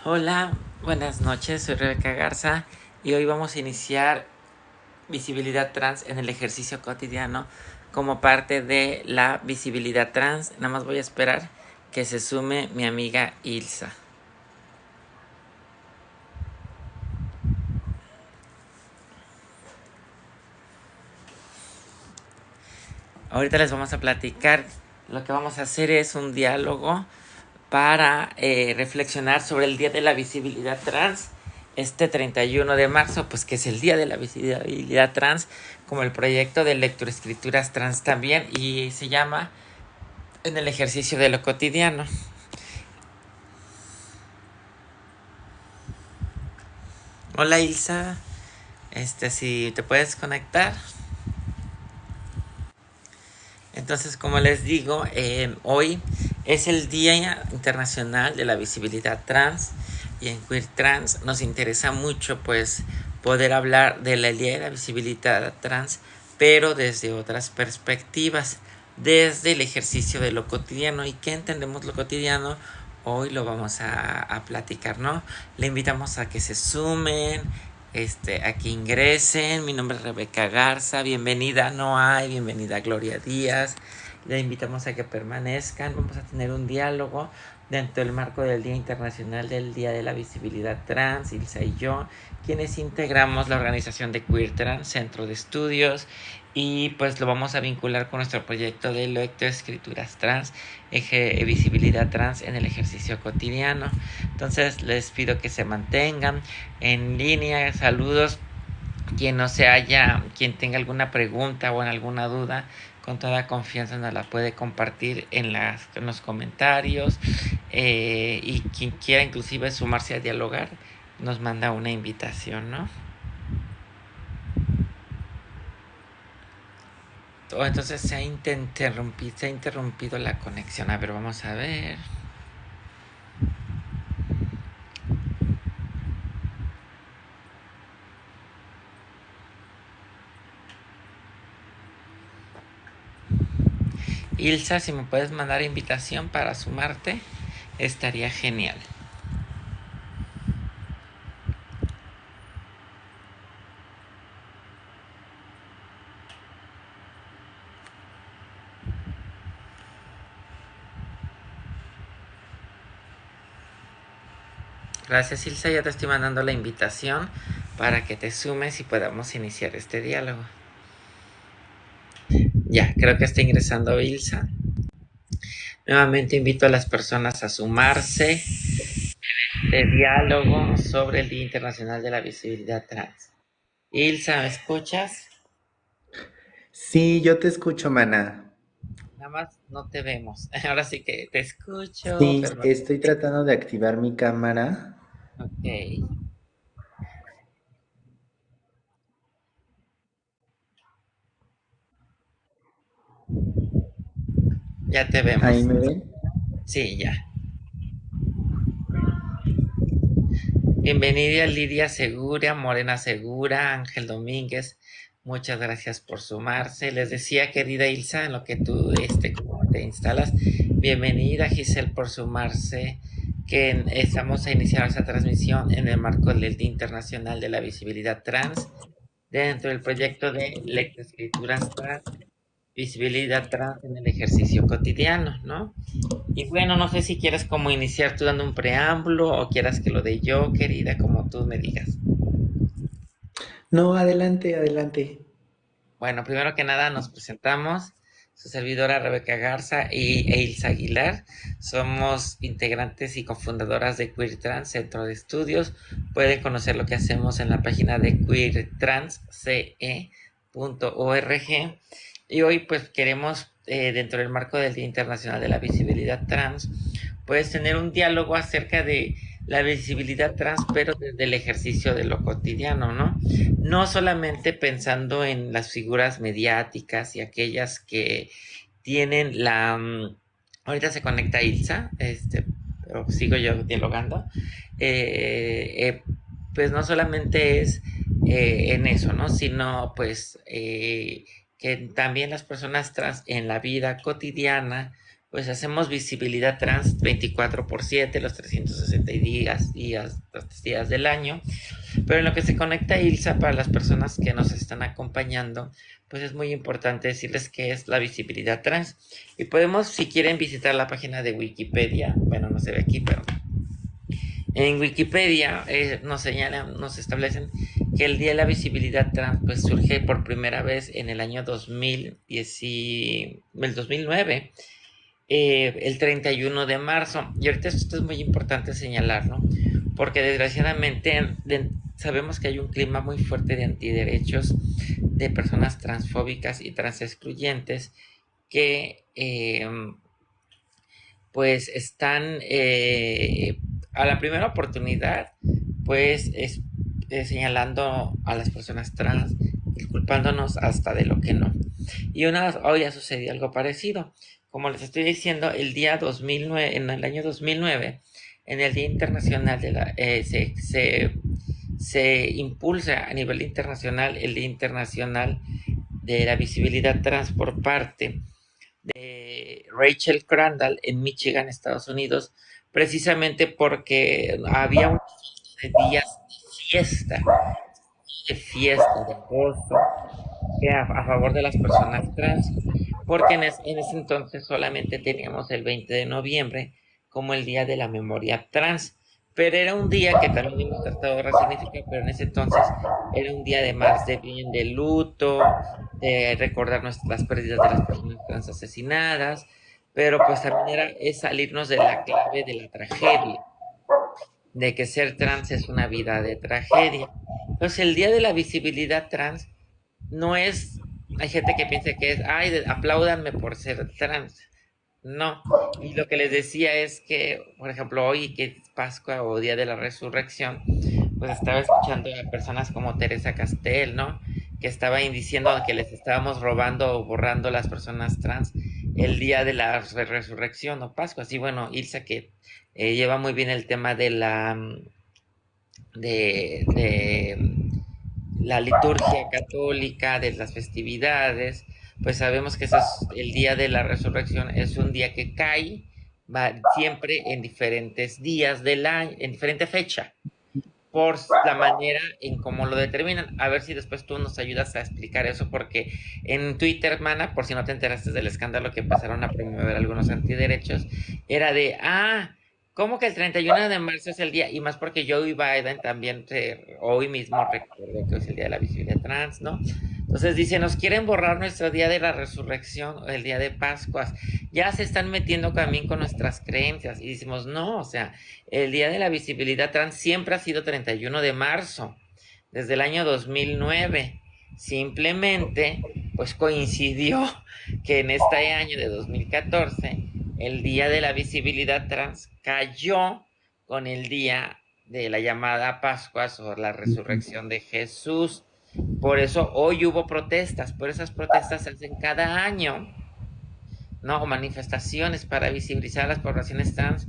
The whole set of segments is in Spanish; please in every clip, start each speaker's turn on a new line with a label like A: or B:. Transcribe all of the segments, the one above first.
A: Hola, buenas noches, soy Rebeca Garza y hoy vamos a iniciar visibilidad trans en el ejercicio cotidiano como parte de la visibilidad trans. Nada más voy a esperar que se sume mi amiga Ilsa. Ahorita les vamos a platicar. Lo que vamos a hacer es un diálogo para reflexionar sobre el Día de la Visibilidad Trans. Este 31 de marzo, pues que es el Día de la Visibilidad Trans, como el proyecto de lectoescrituras trans también, y se llama En el ejercicio de lo cotidiano. Hola Ilsa, si te puedes conectar. Entonces, como les digo, hoy es el Día Internacional de la Visibilidad Trans y en Queer Trans nos interesa mucho pues poder hablar de la Día de la Visibilidad Trans, pero desde otras perspectivas, desde el ejercicio de lo cotidiano. ¿Y qué entendemos lo cotidiano? Hoy lo vamos a platicar, ¿no? Le invitamos a que se sumen, a que ingresen. Mi nombre es Rebeca Garza. Bienvenida Noa y bienvenida Gloria Díaz. Le invitamos a que permanezcan. Vamos a tener un diálogo dentro del marco del Día Internacional del Día de la Visibilidad Trans, Ilsa y yo, quienes integramos la organización de Queer Trans, Centro de Estudios, y pues lo vamos a vincular con nuestro proyecto de lectoescrituras trans, visibilidad trans en el ejercicio cotidiano. Entonces les pido que se mantengan en línea. Saludos. Quien tenga alguna pregunta o en alguna duda, con toda confianza nos la puede compartir en los comentarios, y quien quiera inclusive sumarse a dialogar nos manda una invitación, ¿no? Entonces se ha interrumpido la conexión. A ver, vamos a ver. Ilsa, si me puedes mandar invitación para sumarte, estaría genial. Gracias, Ilsa, ya te estoy mandando la invitación para que te sumes y podamos iniciar este diálogo. Ya, creo que está ingresando Ilsa. Nuevamente invito a las personas a sumarse de diálogo sobre el Día Internacional de la Visibilidad Trans. Ilsa, ¿me escuchas?
B: Sí, yo te escucho, mana.
A: Nada más no te vemos. Ahora sí que te escucho,
B: Sí,
A: pero no.
B: estoy tratando de activar mi cámara.
A: Ok, ya te
B: Ahí
A: vemos.
B: me ven.
A: Sí, ya. Bienvenida Lidia Segura, Morena Segura, Ángel Domínguez. Muchas gracias por sumarse. Les decía, querida Ilsa, en lo que tú como te instalas. Bienvenida Giselle por sumarse, que estamos a iniciar esta transmisión en el marco del Día Internacional de la Visibilidad Trans, dentro del proyecto de Lectoescrituras Trans, Visibilidad Trans en el ejercicio cotidiano, ¿no? Y bueno, no sé si quieres como iniciar tú dando un preámbulo o quieras que lo dé yo, querida, como tú me digas.
B: No, adelante, adelante.
A: Bueno, primero que nada nos presentamos. Su servidora Rebeca Garza e Ilsa Aguilar. Somos integrantes y cofundadoras de Queer Trans Centro de Estudios. Pueden conocer lo que hacemos en la página de queertransce.org. Y hoy pues queremos, dentro del marco del Día Internacional de la Visibilidad Trans, pues tener un diálogo acerca de la visibilidad trans, pero desde el ejercicio de lo cotidiano, ¿no? No solamente pensando en las figuras mediáticas y aquellas que tienen ahorita se conecta Ilsa, pero sigo yo dialogando. Eh, eh, pues no solamente es en eso, ¿no? Sino pues que también las personas trans en la vida cotidiana pues hacemos visibilidad trans 24/7, los 360 días del año. Pero en lo que se conecta a Ilsa, para las personas que nos están acompañando, pues es muy importante decirles qué es la visibilidad trans. Y podemos, si quieren, visitar la página de Wikipedia. Bueno, no se ve aquí, pero en Wikipedia nos establecen que el Día de la Visibilidad Trans pues surge por primera vez en el año 2009, el 31 de marzo. Y ahorita esto es muy importante señalarlo, porque desgraciadamente sabemos que hay un clima muy fuerte de antiderechos, de personas transfóbicas y transexcluyentes que pues están a la primera oportunidad, pues señalando a las personas trans y culpándonos hasta de lo que no. Y hoy ha sucedido algo parecido. Como les estoy diciendo, en el año 2009, en el Día Internacional se impulsa a nivel internacional el Día Internacional de la Visibilidad Trans por parte de Rachel Crandall en Michigan, Estados Unidos, precisamente porque había un días de gozo, a favor de las personas trans, porque en ese entonces solamente teníamos el 20 de noviembre como el Día de la Memoria Trans, pero era un día que también hemos tratado de resignificar, pero en ese entonces era un día de más de bien de luto, de recordar las pérdidas de las personas trans asesinadas, pero pues también es salirnos de la clave de la tragedia, de que ser trans es una vida de tragedia. Entonces el Día de la Visibilidad Trans no es, hay gente que piensa que es, ay, apláudanme por ser trans. No. Y lo que les decía es que, por ejemplo, hoy que es Pascua o Día de la Resurrección, pues estaba escuchando a personas como Teresa Castel, ¿no? Que estaba diciendo que les estábamos robando o borrando las personas trans el día de la resurrección o Pascua. Así, bueno, Ilsa que lleva muy bien el tema de la liturgia católica, de las festividades, pues sabemos que ese es el día de la resurrección, es un día que cae, va siempre en diferentes días del año, en diferente fecha, por la manera en cómo lo determinan. A ver si después tú nos ayudas a explicar eso, porque en Twitter, hermana, por si no te enteraste del escándalo que empezaron a promover algunos antiderechos, era de, ¿cómo que el 31 de marzo es el día? Y más porque Joe Biden también hoy mismo recordó que es el día de la visibilidad trans, ¿no? Entonces dice, nos quieren borrar nuestro día de la resurrección, el día de Pascuas. Ya se están metiendo también con nuestras creencias. Y decimos, no, o sea, el día de la visibilidad trans siempre ha sido 31 de marzo, desde el año 2009. Simplemente, pues coincidió que en este año de 2014 el día de la visibilidad trans cayó con el día de la llamada Pascua o la resurrección de Jesús. Por eso hoy hubo protestas, por esas protestas se hacen cada año, ¿no? O manifestaciones para visibilizar a las poblaciones trans.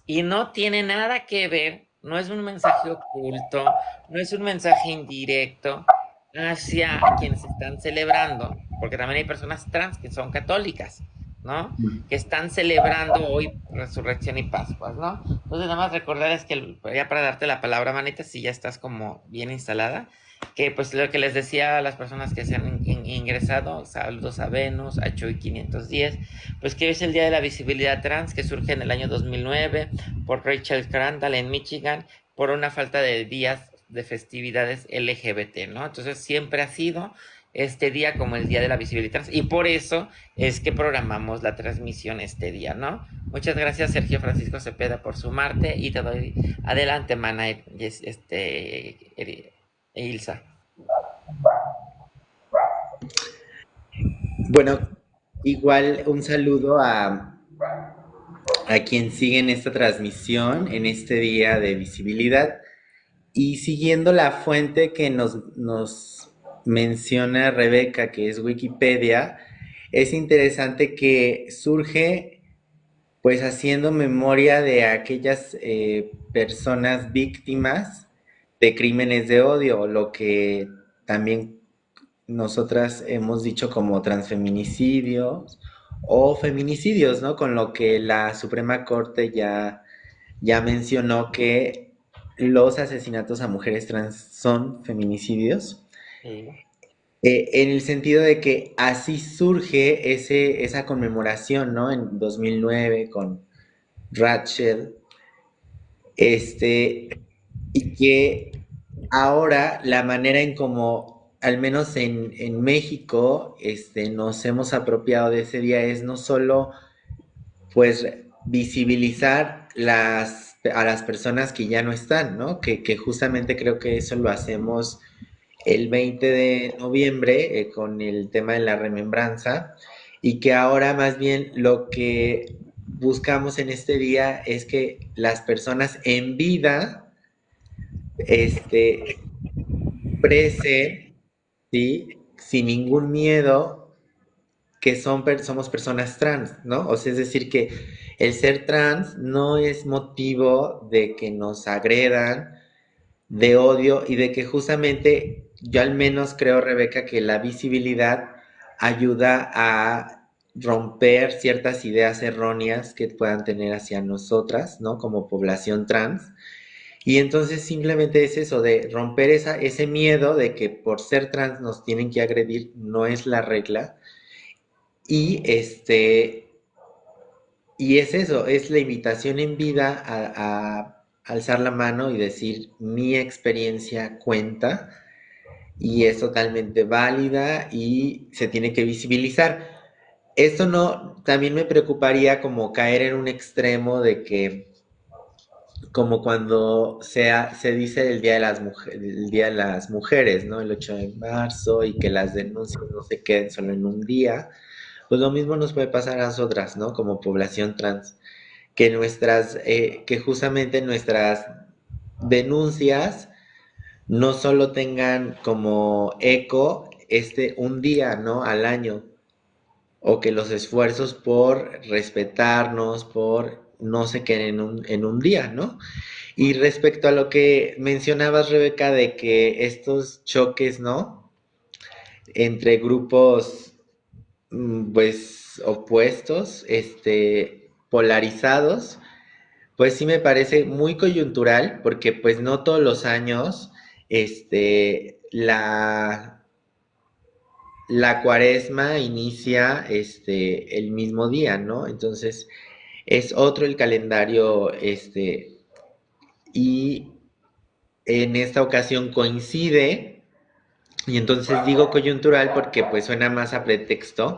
A: Y no tiene nada que ver, no es un mensaje oculto, no es un mensaje indirecto hacia quienes están celebrando, porque también hay personas trans que son católicas, ¿no? Que están celebrando hoy Resurrección y Pascuas, ¿no? Entonces, nada más recordarles que, ya para darte la palabra, manita, si ya estás como bien instalada, que pues lo que les decía a las personas que se han ingresado, saludos a Venus, a Choy 510, pues que hoy es el Día de la Visibilidad Trans, que surge en el año 2009 por Rachel Crandall en Michigan, por una falta de días de festividades LGBT, ¿no? Entonces siempre ha sido este día como el Día de la Visibilidad Trans, y por eso es que programamos la transmisión este día, ¿no? Muchas gracias, Sergio Francisco Cepeda, por sumarte, y te doy adelante, mana, Ilsa.
B: Bueno, igual un saludo a quien sigue en esta transmisión, en este día de visibilidad. Y siguiendo la fuente que nos menciona Rebeca, que es Wikipedia, es interesante que surge pues haciendo memoria de aquellas personas víctimas de crímenes de odio, lo que también nosotras hemos dicho como transfeminicidios o feminicidios, ¿no? Con lo que la Suprema Corte ya mencionó que los asesinatos a mujeres trans son feminicidios,
A: Sí.
B: en el sentido de que así surge esa conmemoración, ¿no? En 2009 con Rachel, y que ahora la manera en como, al menos en México, nos hemos apropiado de ese día es no solo pues visibilizar a las personas que ya no están, ¿no? Que justamente creo que eso lo hacemos el 20 de noviembre con el tema de la remembranza y que ahora más bien lo que buscamos en este día es que las personas en vida expresen, ¿sí? Sin ningún miedo que somos personas trans, ¿no? O sea, es decir, que el ser trans no es motivo de que nos agredan, de odio y de que justamente yo al menos creo, Rebeca, que la visibilidad ayuda a romper ciertas ideas erróneas que puedan tener hacia nosotras, ¿no? Como población trans. Y entonces simplemente es eso, de romper ese miedo de que por ser trans nos tienen que agredir, no es la regla. Y y es eso, es la invitación en vida a alzar la mano y decir mi experiencia cuenta y es totalmente válida y se tiene que visibilizar. Esto no, también me preocuparía como caer en un extremo de que, como cuando se dice el Día de el Día de las Mujeres, ¿no? El 8 de marzo y que las denuncias no se queden solo en un día, pues lo mismo nos puede pasar a nosotras, ¿no? Como población trans, que que justamente nuestras denuncias no solo tengan como eco un día, ¿no? Al año, o que los esfuerzos por respetarnos, por no se queden en un día, ¿no? Y respecto a lo que mencionabas, Rebeca, de que estos choques, ¿no? Entre grupos, pues, opuestos, polarizados, pues sí me parece muy coyuntural, porque pues no todos los años, la cuaresma inicia, el mismo día, ¿no? Entonces, es otro el calendario, y en esta ocasión coincide, y entonces digo coyuntural porque pues suena más a pretexto,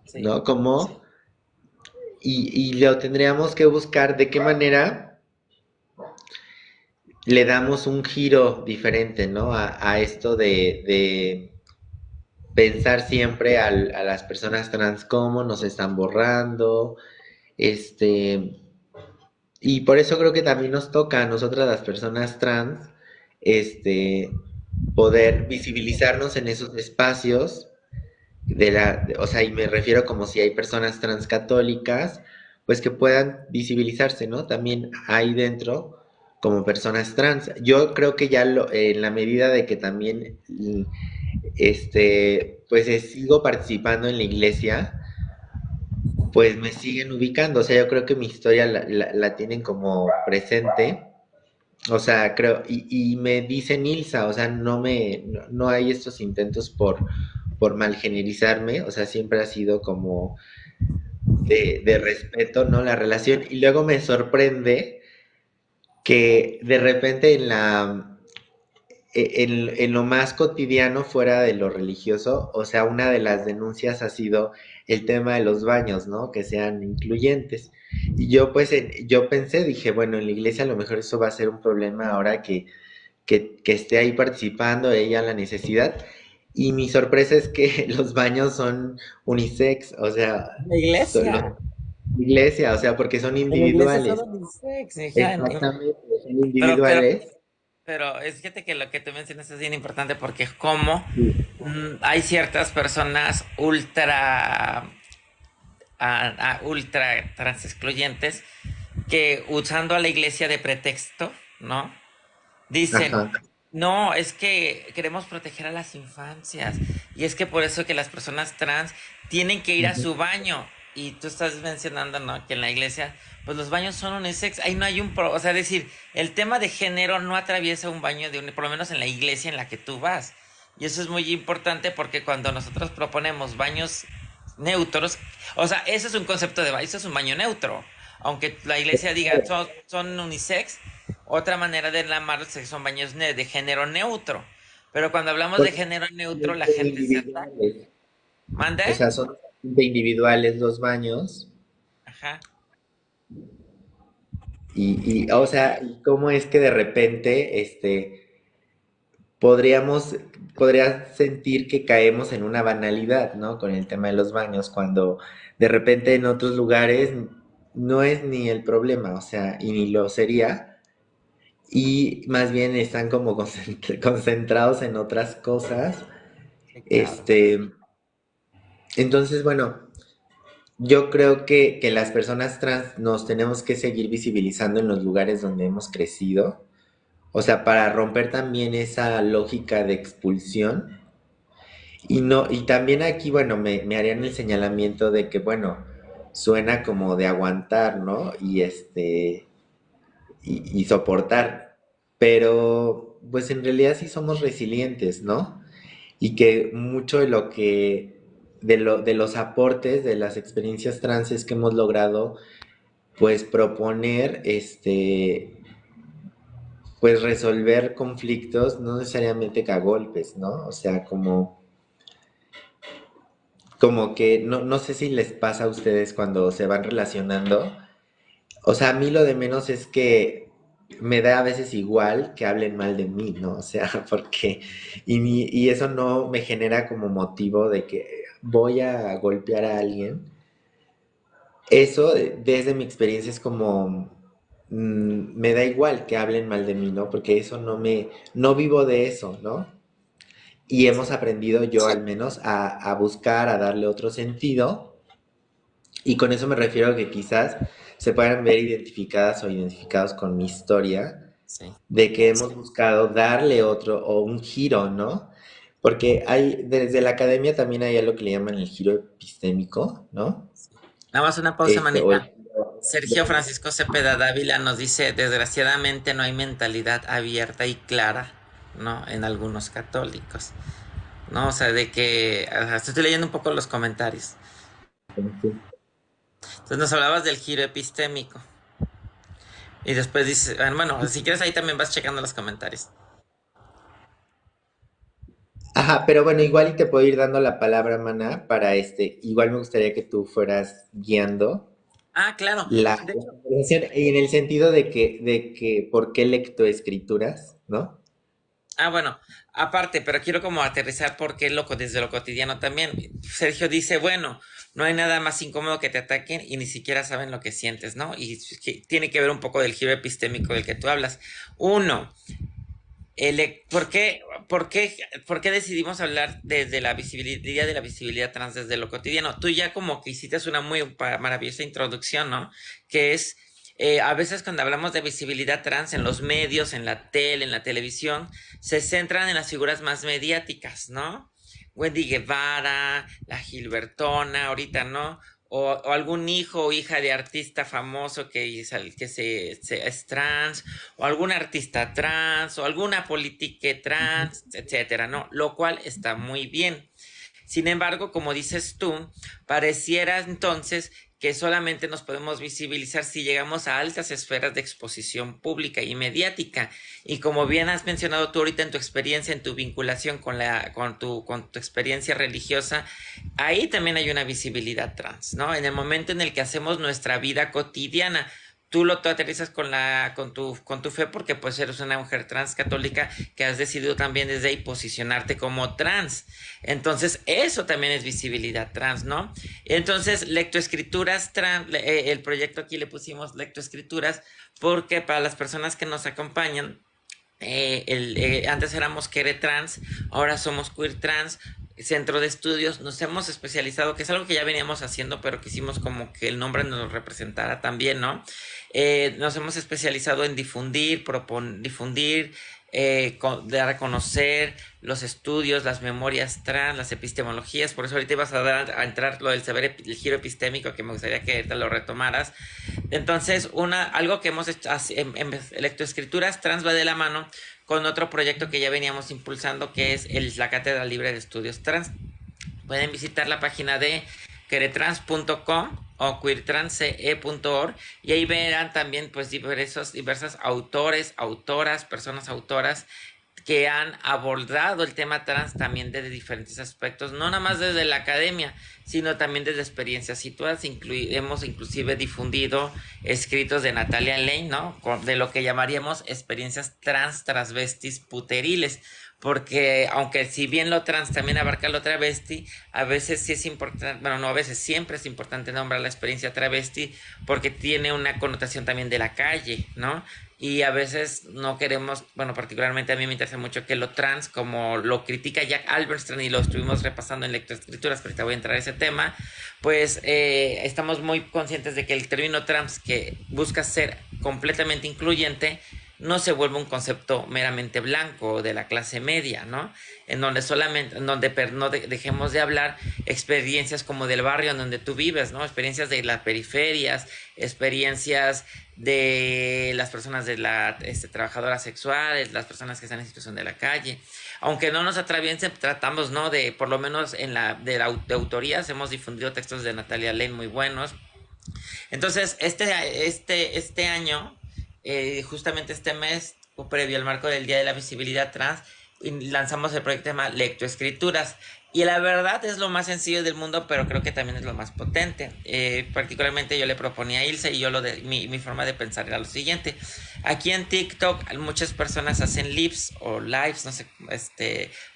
A: Sí.
B: ¿no? Y lo tendríamos que buscar de qué manera le damos un giro diferente, ¿no? A esto de pensar siempre a las personas trans como nos están borrando, este, y por eso creo que también nos toca a nosotras las personas trans, este, poder visibilizarnos en esos espacios o sea, y me refiero como si hay personas trans católicas, pues que puedan visibilizarse, ¿no? También ahí dentro como personas trans. Yo creo que ya en la medida de que también, pues sigo participando en la iglesia, pues me siguen ubicando, o sea, yo creo que mi historia la tienen como presente, o sea, creo, y me dicen Ilsa, o sea, no hay estos intentos por malgenerizarme, o sea, siempre ha sido como de respeto, ¿no? La relación, y luego me sorprende que de repente en lo más cotidiano fuera de lo religioso, o sea, una de las denuncias ha sido el tema de los baños, ¿no? Que sean incluyentes. Y yo pues yo pensé, dije, bueno, en la iglesia a lo mejor eso va a ser un problema ahora que esté ahí participando ella la necesidad. Y mi sorpresa es que los baños son unisex, o sea,
A: La iglesia.
B: iglesia, o sea, porque son
A: En la iglesia son
B: individuales.
A: unisex, hija.
B: Exactamente, son
A: Pero, pero,
B: individuales.
A: pero fíjate que lo que tú mencionas es bien importante porque es como
B: Sí.
A: hay ciertas personas ultra trans excluyentes que usando a la iglesia de pretexto, ¿no? Dicen,
B: Ajá.
A: no, es que queremos proteger a las infancias y es que por eso que las personas trans tienen que ir a
B: Ujú.
A: su baño. y tú estás mencionando, ¿no? Que en la iglesia, pues los baños son unisex, ahí no hay o sea, decir, el tema de género no atraviesa un baño por lo menos en la iglesia en la que tú vas. Y eso es muy importante porque cuando nosotros proponemos baños neutros, o sea, eso es un concepto de baño, eso es un baño neutro. Aunque la iglesia diga son unisex, otra manera de llamarlos es que son baños de género neutro. Pero cuando hablamos de
B: Porque
A: género
B: son
A: neutro, la gente se ataca.
B: individuales,
A: ¿Mande?
B: o sea, son de individuales los baños.
A: Ajá.
B: O sea, ¿cómo es que de repente, podríamos, podría sentir que caemos en una banalidad, ¿no? Con el tema de los baños, cuando de repente en otros lugares no es ni el problema, o sea, y ni lo sería, y más bien están como concentrados en otras cosas.
A: Sí, claro.
B: Este, entonces, bueno, yo creo que las personas trans nos tenemos que seguir visibilizando en los lugares donde hemos crecido, o sea, para romper también esa lógica de expulsión. Y no, y también aquí, bueno, me harían el señalamiento de que, bueno, suena como de aguantar, ¿no? Y soportar. Pero, pues en realidad sí somos resilientes, ¿no? Y que mucho de lo que, de los aportes de las experiencias trans es que hemos logrado, pues, proponer, pues, resolver conflictos, no necesariamente que a golpes, ¿no? O sea, como que no sé si les pasa a ustedes cuando se van relacionando. O sea, a mí lo de menos es que me da a veces igual que hablen mal de mí, ¿no? O sea, porque y eso no me genera como motivo de que voy a golpear a alguien. Eso, desde mi experiencia, es como me da igual que hablen mal de mí, ¿no? Porque eso no vivo de eso, ¿no? Y hemos aprendido, yo al menos, a buscar, a darle otro sentido. Y con eso me refiero a que quizás se puedan ver identificadas o identificados con mi historia,
A: Sí.
B: de que hemos buscado darle otro o un giro, ¿no? Porque hay, desde la academia también hay algo que le llaman el giro epistémico, ¿no?
A: Nada más una pausa,
B: O el
A: manita.
B: giro
A: Sergio
B: de-
A: Francisco Cepeda Dávila nos dice, desgraciadamente no hay mentalidad abierta y clara, ¿no? En algunos católicos, ¿no? O sea, de que, ajá, estoy leyendo un poco los comentarios. Entonces nos hablabas del giro epistémico. Y después dices, bueno, si quieres ahí también vas checando los comentarios.
B: Ajá, pero bueno, igual y te puedo ir dando la palabra, Mana, para igual me gustaría que tú fueras guiando
A: Ah, claro.
B: la
A: De hecho,
B: conversación en el sentido de que, ¿por qué lectoescrituras, no?
A: bueno, aparte, pero quiero como aterrizar porque loco desde lo cotidiano también. Sergio dice, bueno, no hay nada más incómodo que te ataquen y ni siquiera saben lo que sientes, ¿no? Y que tiene que ver un poco del giro epistémico del que tú hablas. Uno, ¿por qué, por qué decidimos hablar desde la visibilidad de la visibilidad trans desde lo cotidiano? Tú ya como que hiciste una muy maravillosa introducción, ¿no? Que es, a veces cuando hablamos de visibilidad trans en los medios, en la tele, en la televisión, se centran en las figuras más mediáticas, ¿no? Wendy Guevara, la Gilbertona, ahorita, ¿no? O algún hijo o hija de artista famoso es trans, o algún artista trans, o alguna política trans, etcétera, ¿no? Lo cual está muy bien. Sin embargo, como dices tú, pareciera entonces que solamente nos podemos visibilizar si llegamos a altas esferas de exposición pública y mediática. Y como bien has mencionado tú ahorita en tu experiencia, en tu vinculación con tu experiencia religiosa, ahí también hay una visibilidad trans, ¿no? En el momento en el que hacemos nuestra vida cotidiana, tú aterrizas con tu fe porque pues eres una mujer trans católica que has decidido también desde ahí posicionarte como trans. Entonces, eso también es visibilidad trans, ¿no? Entonces, lectoescrituras trans, el proyecto aquí le pusimos lectoescrituras porque para las personas que nos acompañan, antes éramos queer trans, ahora somos queer trans, centro de estudios, nos hemos especializado, que es algo que ya veníamos haciendo, pero quisimos como que el nombre nos representara también, ¿no? Nos hemos especializado en difundir, de reconocer los estudios, las memorias trans, las epistemologías. Por eso ahorita ibas a entrar lo del saber, el giro epistémico, que me gustaría que te lo retomaras. Entonces, algo que hemos hecho en lectoescrituras trans va de la mano con otro proyecto que ya veníamos impulsando, que es la Cátedra Libre de Estudios Trans. Pueden visitar la página de queretrans.com o queertransce.org y ahí verán también pues diversos autores, autoras, personas autoras que han abordado el tema trans también desde diferentes aspectos, no nada más desde la academia, sino también desde experiencias situadas. Hemos inclusive difundido escritos de Natalia Lane, ¿no? De lo que llamaríamos experiencias trans, transvestis, puteriles, porque aunque si bien lo trans también abarca lo travesti, a veces sí es importante, bueno, no a veces, siempre es importante nombrar la experiencia travesti porque tiene una connotación también de la calle, ¿no? Y a veces no queremos, bueno, particularmente a mí me interesa mucho que lo trans, como lo critica Jack Albertstrand y lo estuvimos repasando en lectoescrituras, pero ahorita voy a entrar a ese tema, pues estamos muy conscientes de que el término trans, que busca ser completamente incluyente, no se vuelve un concepto meramente blanco de la clase media, ¿no? En donde solamente, en donde no dejemos de hablar experiencias como del barrio en donde tú vives, ¿no? Experiencias de las periferias, experiencias de las personas de trabajadoras sexuales, las personas que están en situación de la calle. Aunque no nos atraviesen, tratamos, ¿no? De, por lo menos de autorías, hemos difundido textos de Natalia Lane muy buenos. Entonces, este año, justamente este mes, previo al marco del Día de la Visibilidad Trans, lanzamos el proyecto de Lectoescrituras. Y la verdad es lo más sencillo del mundo, pero creo que también es lo más potente. Particularmente yo le proponía a Ilse y mi forma de pensar era lo siguiente. Aquí en TikTok muchas personas hacen lives o lives, no sé,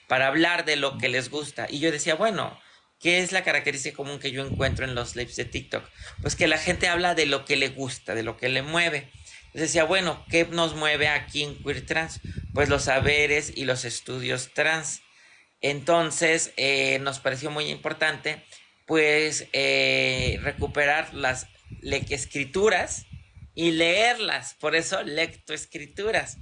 A: para hablar de lo que les gusta. Y yo decía, bueno, ¿qué es la característica común que yo encuentro en los lives de TikTok? Pues que la gente habla de lo que le gusta, de lo que le mueve. Entonces decía, bueno, ¿qué nos mueve aquí en Queer Trans? Pues los saberes y los estudios trans. Entonces nos pareció muy importante pues recuperar las escrituras y leerlas. Por eso lectoescrituras.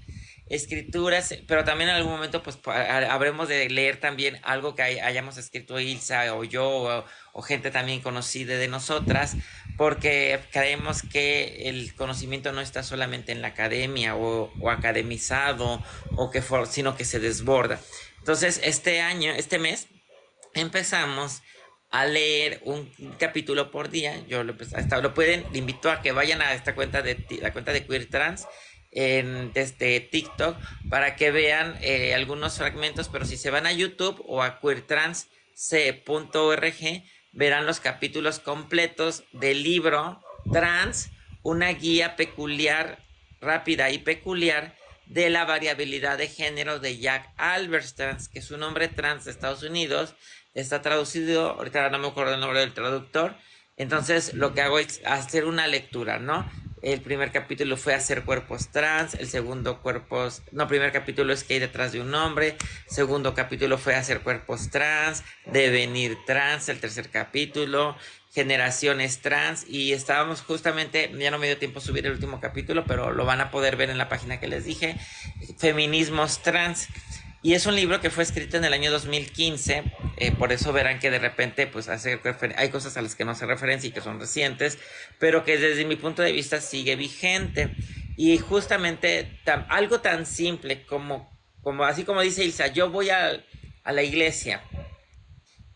A: Escrituras, pero también en algún momento pues habremos de leer también algo que hayamos escrito Ilsa o yo o gente también conocida de nosotras, porque creemos que el conocimiento no está solamente en la academia o academizado sino que se desborda. Entonces este mes empezamos a leer un capítulo por día. Hasta lo pueden, invito a que vayan a esta cuenta la cuenta de Queer Trans desde TikTok para que vean algunos fragmentos, pero si se van a YouTube o a queertransc.org verán los capítulos completos del libro Trans, una guía peculiar, rápida y peculiar de la variabilidad de género de Jack Albertstrand, que es un hombre trans de Estados Unidos. Está traducido, ahorita no me acuerdo el nombre del traductor. Entonces lo que hago es hacer una lectura, ¿no? El primer capítulo fue hacer cuerpos trans, el segundo primer capítulo es que hay detrás de un hombre, segundo capítulo fue hacer cuerpos trans, devenir trans, el tercer capítulo, generaciones trans, y estábamos justamente, ya no me dio tiempo subir el último capítulo, pero lo van a poder ver en la página que les dije, feminismos trans. Y es un libro que fue escrito en el año 2015, por eso verán que de repente pues hay cosas a las que no hace referencia y que son recientes, pero que desde mi punto de vista sigue vigente. Y justamente algo tan simple como así como dice Ilsa, yo voy a la iglesia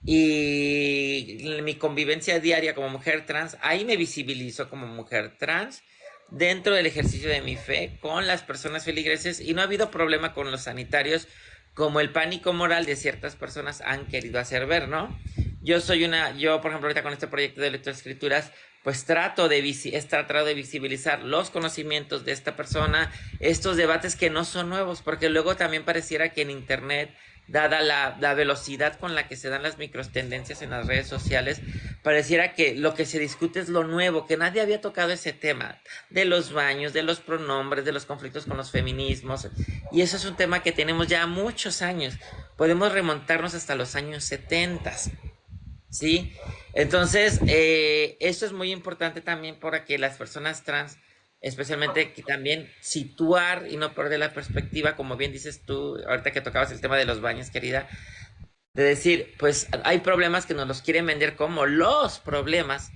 A: y mi convivencia diaria como mujer trans, ahí me visibilizo como mujer trans dentro del ejercicio de mi fe con las personas feligreses, y no ha habido problema con los sanitarios como el pánico moral de ciertas personas han querido hacer ver, ¿no? Yo, por ejemplo, ahorita con este proyecto de lectoescrituras, pues trato de visibilizar los conocimientos de esta persona, estos debates que no son nuevos, porque luego también pareciera que en internet, dada la velocidad con la que se dan las microtendencias en las redes sociales, pareciera que lo que se discute es lo nuevo, que nadie había tocado ese tema de los baños, de los pronombres, de los conflictos con los feminismos, y eso es un tema que tenemos ya muchos años. Podemos remontarnos hasta los años 70, ¿sí? Entonces, esto es muy importante también para que las personas trans especialmente que también situar y no perder la perspectiva, como bien dices tú, ahorita que tocabas el tema de los baños, querida, de decir, pues hay problemas que nos los quieren vender como los problemas,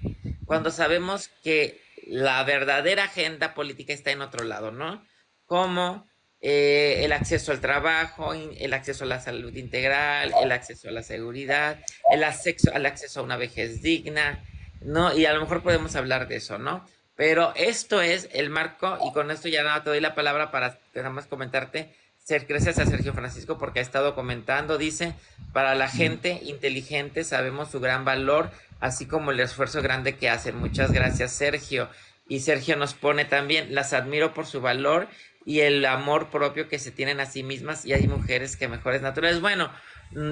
A: cuando sabemos que la verdadera agenda política está en otro lado, ¿no? Como el acceso al trabajo, el acceso a la salud integral, el acceso a la seguridad, el acceso a una vejez digna, ¿no? Y a lo mejor podemos hablar de eso, ¿no? Pero esto es el marco, y con esto ya nada, te doy la palabra para nada más comentarte. Gracias a Sergio Francisco porque ha estado comentando, dice, para la gente inteligente sabemos su gran valor, así como el esfuerzo grande que hacen. Muchas gracias, Sergio. Y Sergio nos pone también, las admiro por su valor y el amor propio que se tienen a sí mismas, y hay mujeres que mejores naturales. Bueno,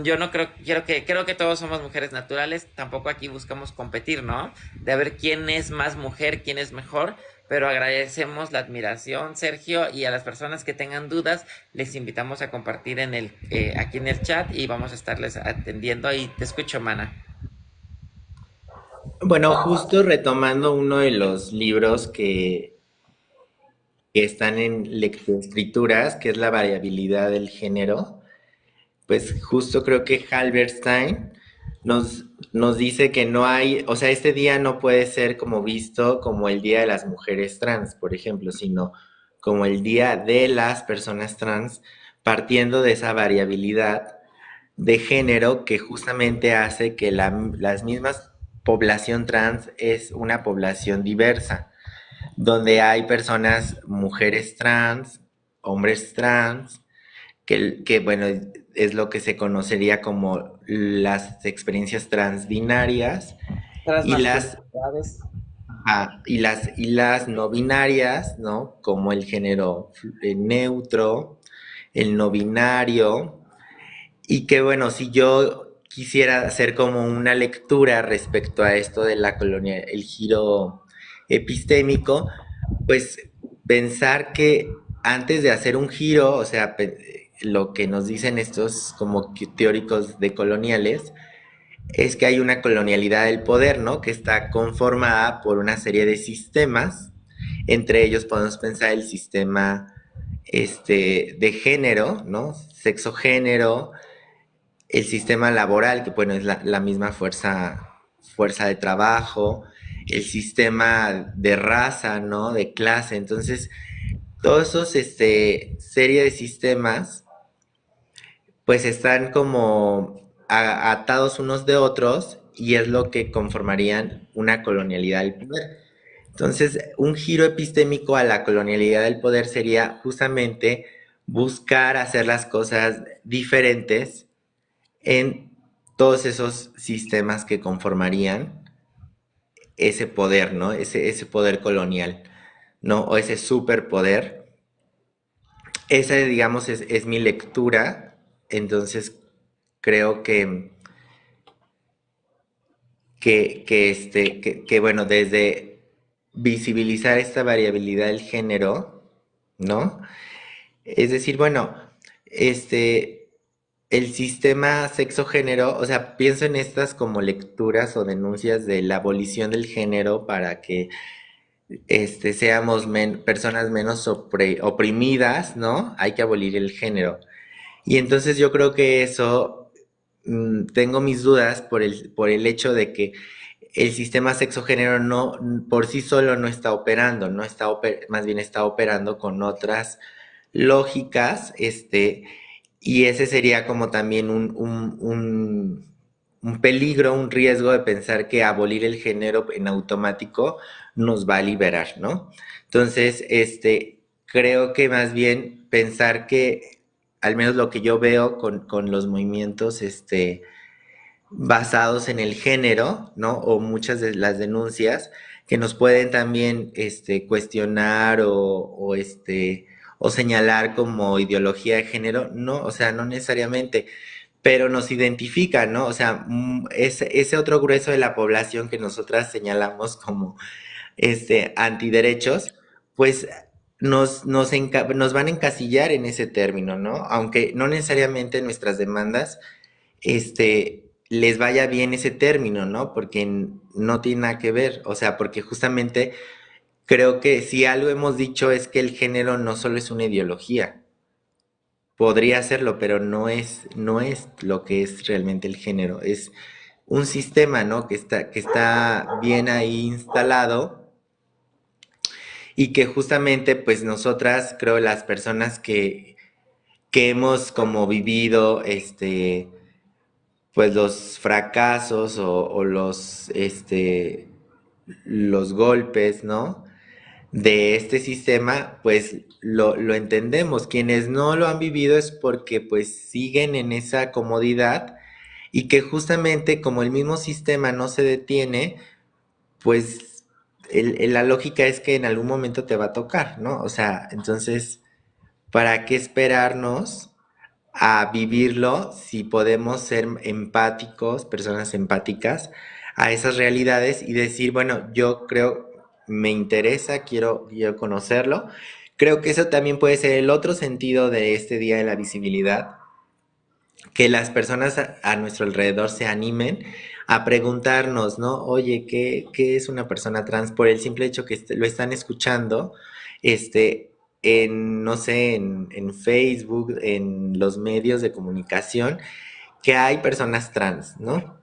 A: yo no creo que todos somos mujeres naturales, tampoco aquí buscamos competir, ¿no? De ver quién es más mujer, quién es mejor, pero agradecemos la admiración, Sergio, y a las personas que tengan dudas, les invitamos a compartir aquí en el chat y vamos a estarles atendiendo. Y te escucho, Mana.
B: Bueno, justo retomando uno de los libros que están en lectoescrituras, que es la variabilidad del género, pues justo creo que Halberstein nos, nos dice que no hay, o sea, este día no puede ser como visto como el Día de las Mujeres Trans, por ejemplo, sino como el Día de las Personas Trans, partiendo de esa variabilidad de género que justamente hace que las mismas población trans es una población diversa, donde hay personas, mujeres trans, hombres trans, bueno, es lo que se conocería como las experiencias transbinarias y
A: Transmasculinidades.
B: y las no binarias, ¿no? Como el género neutro, el no binario, y que bueno, si yo quisiera hacer como una lectura respecto a esto de la colonia, el giro epistémico, pues pensar que antes de hacer un giro, o sea, lo que nos dicen estos como teóricos de coloniales, es que hay una colonialidad del poder, ¿no? Que está conformada por una serie de sistemas. Entre ellos podemos pensar el sistema de género, ¿no? Sexo-género, el sistema laboral, que bueno, es la misma fuerza de trabajo, el sistema de raza, ¿no? De clase. Entonces, todos esos, serie de sistemas, pues están como atados unos de otros y es lo que conformarían una colonialidad del poder. Entonces, un giro epistémico a la colonialidad del poder sería justamente buscar hacer las cosas diferentes en todos esos sistemas que conformarían ese poder, ¿no? Ese poder colonial, ¿no? O ese superpoder. Esa, digamos, es mi lectura. Entonces, creo bueno, desde visibilizar esta variabilidad del género, ¿no? Es decir, bueno, este, el sistema sexo-género, o sea, pienso en estas como lecturas o denuncias de la abolición del género para que seamos personas menos oprimidas, ¿no? Hay que abolir el género. Y entonces yo creo que eso, tengo mis dudas por el hecho de que el sistema sexo-género no, por sí solo no está operando, no está más bien está operando con otras lógicas, y ese sería como también un peligro, un riesgo de pensar que abolir el género en automático nos va a liberar, ¿no? Entonces, creo que más bien pensar que, al menos lo que yo veo con los movimientos, basados en el género, ¿no? O muchas de las denuncias que nos pueden también, cuestionar o señalar como ideología de género, no, o sea, no necesariamente, pero nos identifica, ¿no? O sea, ese otro grueso de la población que nosotras señalamos como, antiderechos, pues nos van a encasillar en ese término, ¿no? Aunque no necesariamente nuestras demandas, les vaya bien ese término, ¿no? Porque no tiene nada que ver, o sea, porque justamente Creo que si algo hemos dicho es que el género no solo es una ideología. Podría serlo, pero no es lo que es realmente el género. Es un sistema, ¿no? Que está bien ahí instalado y que justamente, pues nosotras, creo, las personas que hemos como vivido, pues los fracasos o los golpes, ¿no? De este sistema, pues lo entendemos. Quienes no lo han vivido es porque pues siguen en esa comodidad y que justamente como el mismo sistema no se detiene, pues la lógica es que en algún momento te va a tocar, ¿no? O sea, entonces, ¿para qué esperarnos a vivirlo si podemos ser empáticos, personas empáticas a esas realidades y decir, bueno, yo creo, me interesa, quiero conocerlo? Creo que eso también puede ser el otro sentido de este Día de la Visibilidad, que las personas a nuestro alrededor se animen a preguntarnos, ¿no? Oye, ¿qué es una persona trans? Por el simple hecho que lo están escuchando, este, no sé, en Facebook, en los medios de comunicación, que hay personas trans, ¿no?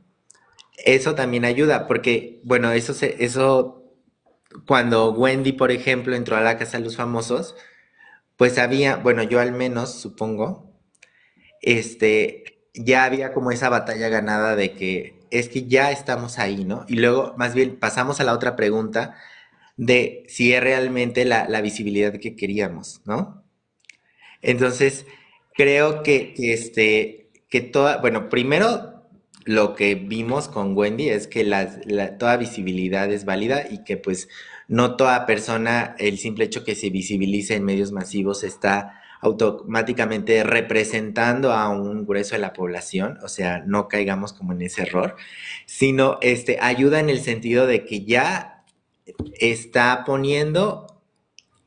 B: Eso también ayuda, porque, bueno, eso, cuando Wendy, por ejemplo, entró a la Casa de los Famosos, pues había, bueno, yo al menos supongo, ya había como esa batalla ganada de que es que ya estamos ahí, ¿no? Y luego, más bien, pasamos a la otra pregunta de si es realmente la visibilidad que queríamos, ¿no? Entonces, creo que toda, bueno, primero lo que vimos con Wendy es que toda visibilidad es válida y que pues no toda persona, el simple hecho que se visibilice en medios masivos está automáticamente representando a un grueso de la población, o sea, no caigamos como en ese error, sino ayuda en el sentido de que ya está poniendo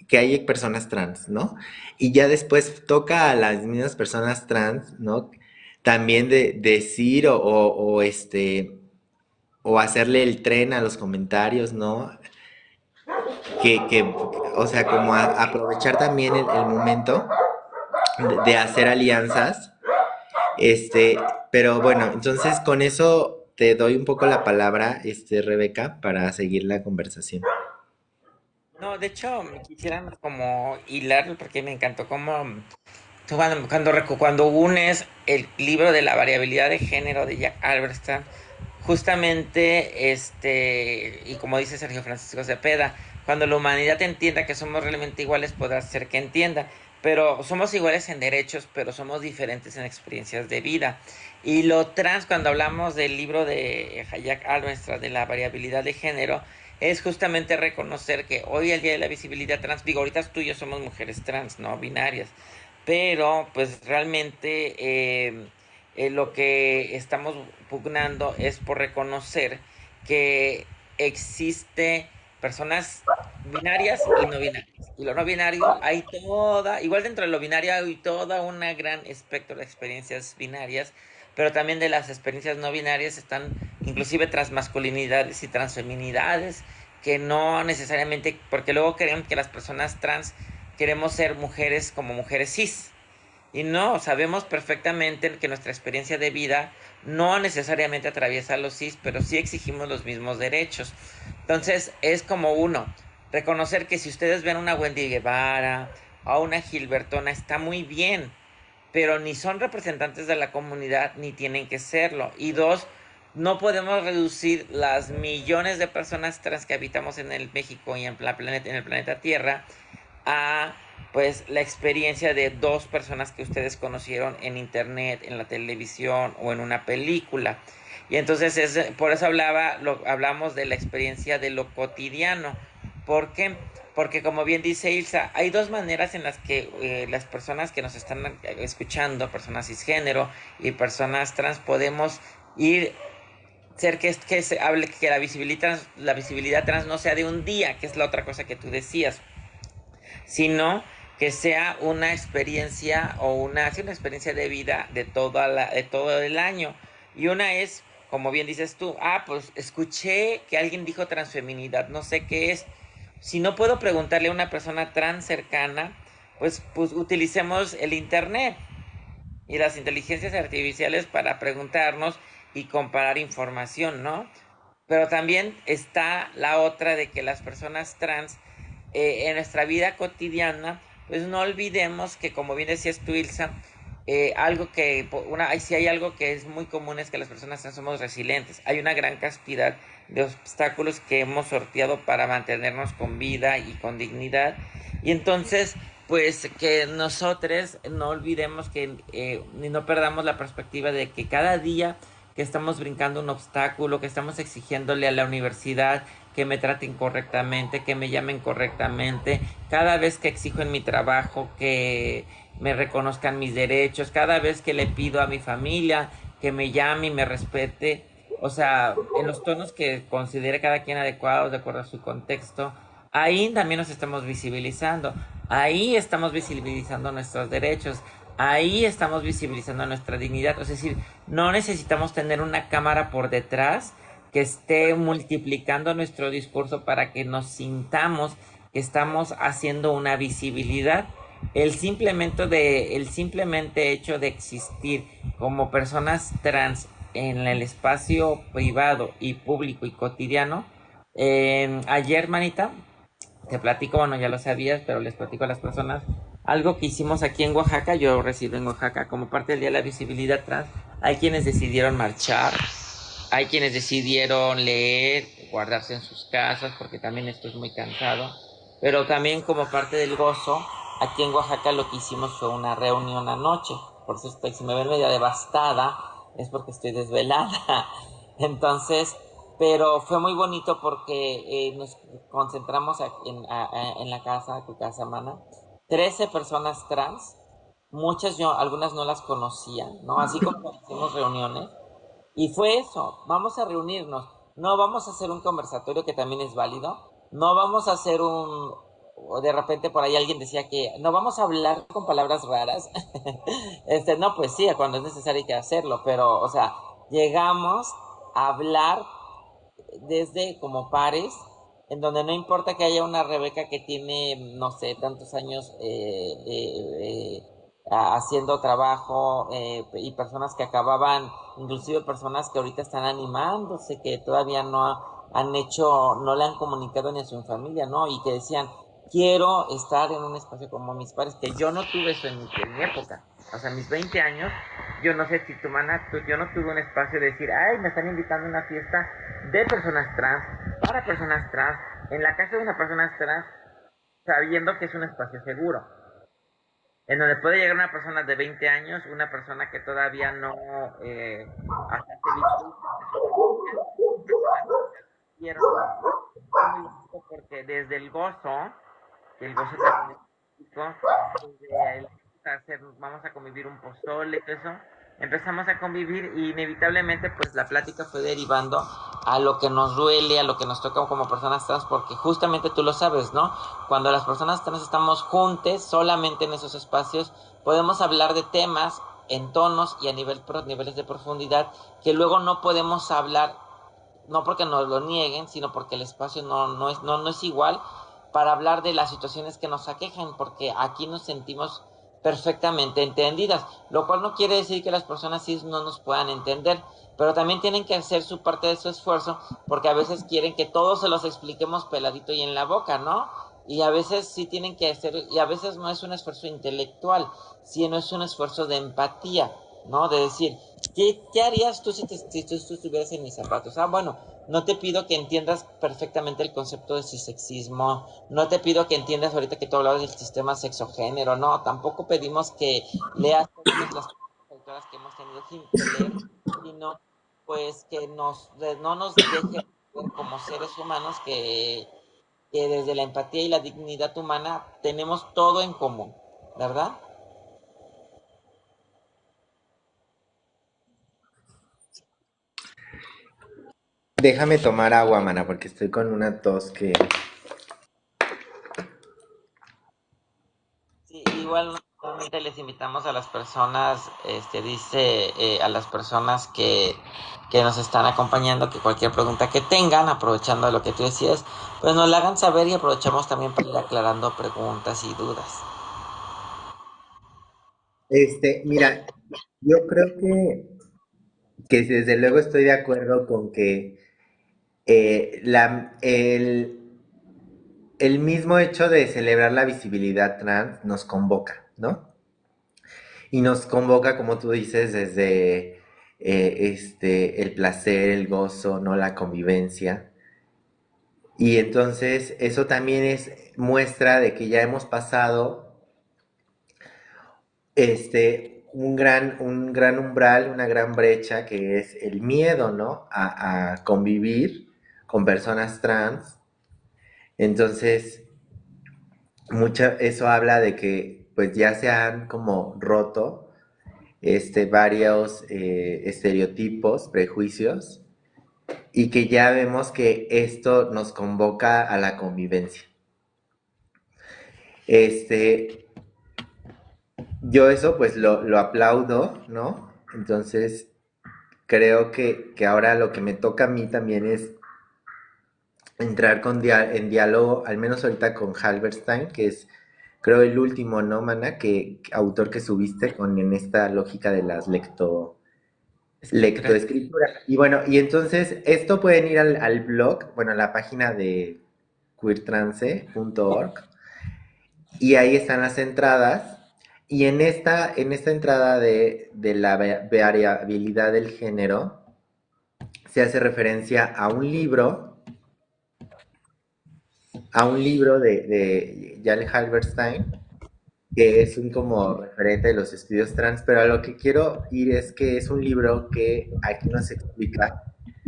B: que hay personas trans, ¿no? Y ya después toca a las mismas personas trans, ¿no? También de decir o hacerle el tren a los comentarios, ¿no? O sea, como aprovechar también el momento de hacer alianzas. Pero bueno, entonces con eso te doy un poco la palabra, Rebeca, para seguir la conversación.
A: No, de hecho, me quisieran como hilar porque me encantó como tú cuando unes el libro de la variabilidad de género de Jack Alberstein, justamente, y como dice Sergio Francisco Cepeda, cuando la humanidad entienda que somos realmente iguales, podrá ser que entienda. Pero somos iguales en derechos, pero somos diferentes en experiencias de vida. Y lo trans, cuando hablamos del libro de Jack Alberstein, de la variabilidad de género, es justamente reconocer que hoy el día de la visibilidad trans, digo, ahorita tú y yo somos mujeres trans, no binarias, pero pues realmente lo que estamos pugnando es por reconocer que existe personas binarias y no binarias. Y lo no binario hay toda, igual dentro de lo binario hay toda una gran espectro de experiencias binarias, pero también de las experiencias no binarias están inclusive transmasculinidades y transfeminidades que no necesariamente, porque luego creemos que las personas trans queremos ser mujeres como mujeres cis. Y no, sabemos perfectamente que nuestra experiencia de vida no necesariamente atraviesa los cis, pero sí exigimos los mismos derechos. Entonces, es como uno, reconocer que si ustedes ven a una Wendy Guevara, a una Gilbertona, está muy bien, pero ni son representantes de la comunidad ni tienen que serlo. Y dos, no podemos reducir las millones de personas trans que habitamos en el México y en el planeta Tierra a pues la experiencia de dos personas que ustedes conocieron en internet, en la televisión o en una película. Y entonces por eso hablamos de la experiencia de lo cotidiano. ¿Por qué? Porque como bien dice Ilsa, hay dos maneras en las que las personas que nos están escuchando, personas cisgénero y personas trans, podemos ir ser que se hable que la visibilidad trans no sea de un día, que es la otra cosa que tú decías, sino que sea una experiencia o sí, una experiencia de vida de todo el año. Y una es, como bien dices tú, pues escuché que alguien dijo transfeminidad, no sé qué es. si no puedo preguntarle a una persona trans cercana, pues utilicemos el internet y las inteligencias artificiales para preguntarnos y comparar información, ¿no? Pero también está la otra de que las personas trans en nuestra vida cotidiana, pues no olvidemos que, como bien decías tú, Ilsa, algo que, si hay algo que es muy común es que las personas trans somos resilientes. Hay una gran cantidad de obstáculos que hemos sorteado para mantenernos con vida y con dignidad. Y entonces, pues que nosotros no olvidemos que ni no perdamos la perspectiva de que cada día que estamos brincando un obstáculo, que estamos exigiéndole a la universidad que me traten correctamente, que me llamen correctamente, cada vez que exijo en mi trabajo que me reconozcan mis derechos, cada vez que le pido a mi familia que me llame y me respete, o sea, en los tonos que considere cada quien adecuados de acuerdo a su contexto, ahí también nos estamos visibilizando, ahí estamos visibilizando nuestros derechos, ahí estamos visibilizando nuestra dignidad, es decir, no necesitamos tener una cámara por detrás que esté multiplicando nuestro discurso para que nos sintamos que estamos haciendo una visibilidad. El simplemente hecho de existir como personas trans en el espacio privado y público y cotidiano. Ayer, manita, te platico, bueno, ya lo sabías, pero les platico a las personas. Algo que hicimos aquí en Oaxaca, yo resido en Oaxaca, como parte del Día de la Visibilidad Trans, hay quienes decidieron marchar, hay quienes decidieron leer, guardarse en sus casas, porque también esto es muy cansado. Pero también como parte del gozo, aquí en Oaxaca lo que hicimos fue una reunión anoche. Por eso estoy, si me ven media devastada, es porque estoy desvelada. Entonces, pero fue muy bonito porque nos concentramos en la casa, tu casa, mana. 13 personas trans, muchas yo, algunas no las conocía, ¿no? Así como hicimos reuniones, y fue eso, vamos a reunirnos, no vamos a hacer un conversatorio que también es válido, no vamos a hacer o de repente por ahí alguien decía que no vamos a hablar con palabras raras. No, pues sí, cuando es necesario hay que hacerlo, pero, o sea, llegamos a hablar desde como pares, en donde no importa que haya una Rebeca que tiene, no sé, tantos años haciendo trabajo y personas que acababan, inclusive personas que ahorita están animándose, que todavía han hecho, no le han comunicado ni a su familia, ¿no? Y que decían, quiero estar en un espacio como mis padres, que yo no tuve eso en mi época. O sea, mis 20 años, yo no sé si tu mana, yo no tuve un espacio de decir, ay, me están invitando a una fiesta de personas trans, para personas trans, en la casa de una persona trans, sabiendo que es un espacio seguro, en donde puede llegar una persona de 20 años, una persona que todavía no hace disfrute de su familia, personas que se adquirieron. Fue muy bonito porque desde el gozo, que el gozo también es físico, desde el vamos a convivir un pozole, todo eso, empezamos a convivir y inevitablemente pues la plática fue derivando a lo que nos duele, a lo que nos toca como personas trans, porque justamente tú lo sabes, ¿no? Cuando las personas trans estamos juntos, solamente en esos espacios, podemos hablar de temas en tonos y a niveles de profundidad que luego no podemos hablar, no porque nos lo nieguen, sino porque el espacio no es igual para hablar de las situaciones que nos aquejan, porque aquí nos sentimos perfectamente entendidas, lo cual no quiere decir que las personas cis no nos puedan entender, pero también tienen que hacer su parte de su esfuerzo, porque a veces quieren que todos se los expliquemos peladito y en la boca, ¿no? Y a veces sí tienen que hacer, y a veces no es un esfuerzo intelectual, sino es un esfuerzo de empatía, ¿no? De decir, ¿qué harías tú si tú estuvieras en mis zapatos? Ah, bueno, no te pido que entiendas perfectamente el concepto de cisexismo, no te pido que entiendas ahorita que tú hablabas del sistema sexogénero, no, tampoco pedimos que leas todas las autoras que hemos tenido que leer, sino pues que no nos deje ver como seres humanos que desde la empatía y la dignidad humana tenemos todo en común, ¿verdad?
B: Déjame tomar agua, mana, porque estoy con una tos que...
A: Sí, igual nuevamente les invitamos a las personas, dice a las personas que nos están acompañando que cualquier pregunta que tengan, aprovechando lo que tú decías, pues nos la hagan saber y aprovechamos también para ir aclarando preguntas y dudas.
B: Mira, yo creo que desde luego estoy de acuerdo con que el mismo hecho de celebrar la visibilidad trans nos convoca, ¿no? Y nos convoca, como tú dices, desde el placer, el gozo, ¿no? La convivencia. Y entonces eso también es muestra de que ya hemos pasado un gran umbral, una gran brecha que es el miedo, ¿no? A convivir con personas trans. Entonces, eso habla de que pues ya se han como roto varios estereotipos, prejuicios, y que ya vemos que esto nos convoca a la convivencia. Este, yo eso pues lo aplaudo, ¿no? Entonces, creo que ahora lo que me toca a mí también es entrar en diálogo, al menos ahorita con Halberstein, que es, creo, el último, ¿no, Mana? Autor que subiste en esta lógica de las
A: Escritura.
B: lectoescritura. Y bueno, y entonces esto pueden ir al blog, bueno, a la página de queertrance.org y ahí están las entradas. Y en esta entrada de la variabilidad del género, se hace referencia a un libro de Jale Halberstein, que es un como referente de los estudios trans, pero a lo que quiero ir es que es un libro que aquí nos explica,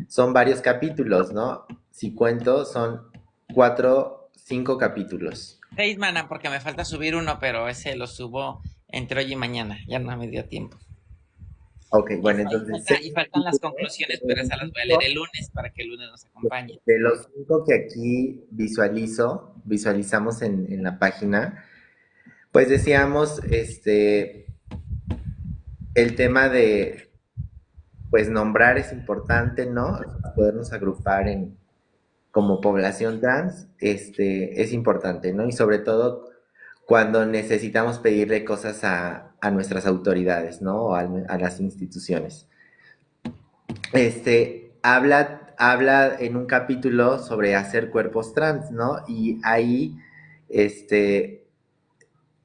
B: son varios capítulos, ¿no? Si cuento, son 5 capítulos.
A: 6, porque me falta subir uno, pero ese lo subo entre hoy y mañana. Ya no me dio tiempo.
B: Ok,
A: Y,
B: bueno, entonces
A: y
B: seis
A: faltan las
B: capítulos,
A: conclusiones,
B: de
A: pero
B: los
A: esas las voy a leer
B: cinco,
A: el lunes para que el lunes nos acompañe.
B: de los 5 que aquí visualizamos en la página, pues decíamos, el tema de, pues nombrar es importante, ¿no? Podernos agrupar como población trans, es importante, ¿no? Y sobre todo cuando necesitamos pedirle cosas a nuestras autoridades, ¿no? O a las instituciones. Habla en un capítulo sobre hacer cuerpos trans, ¿no? Y ahí, este,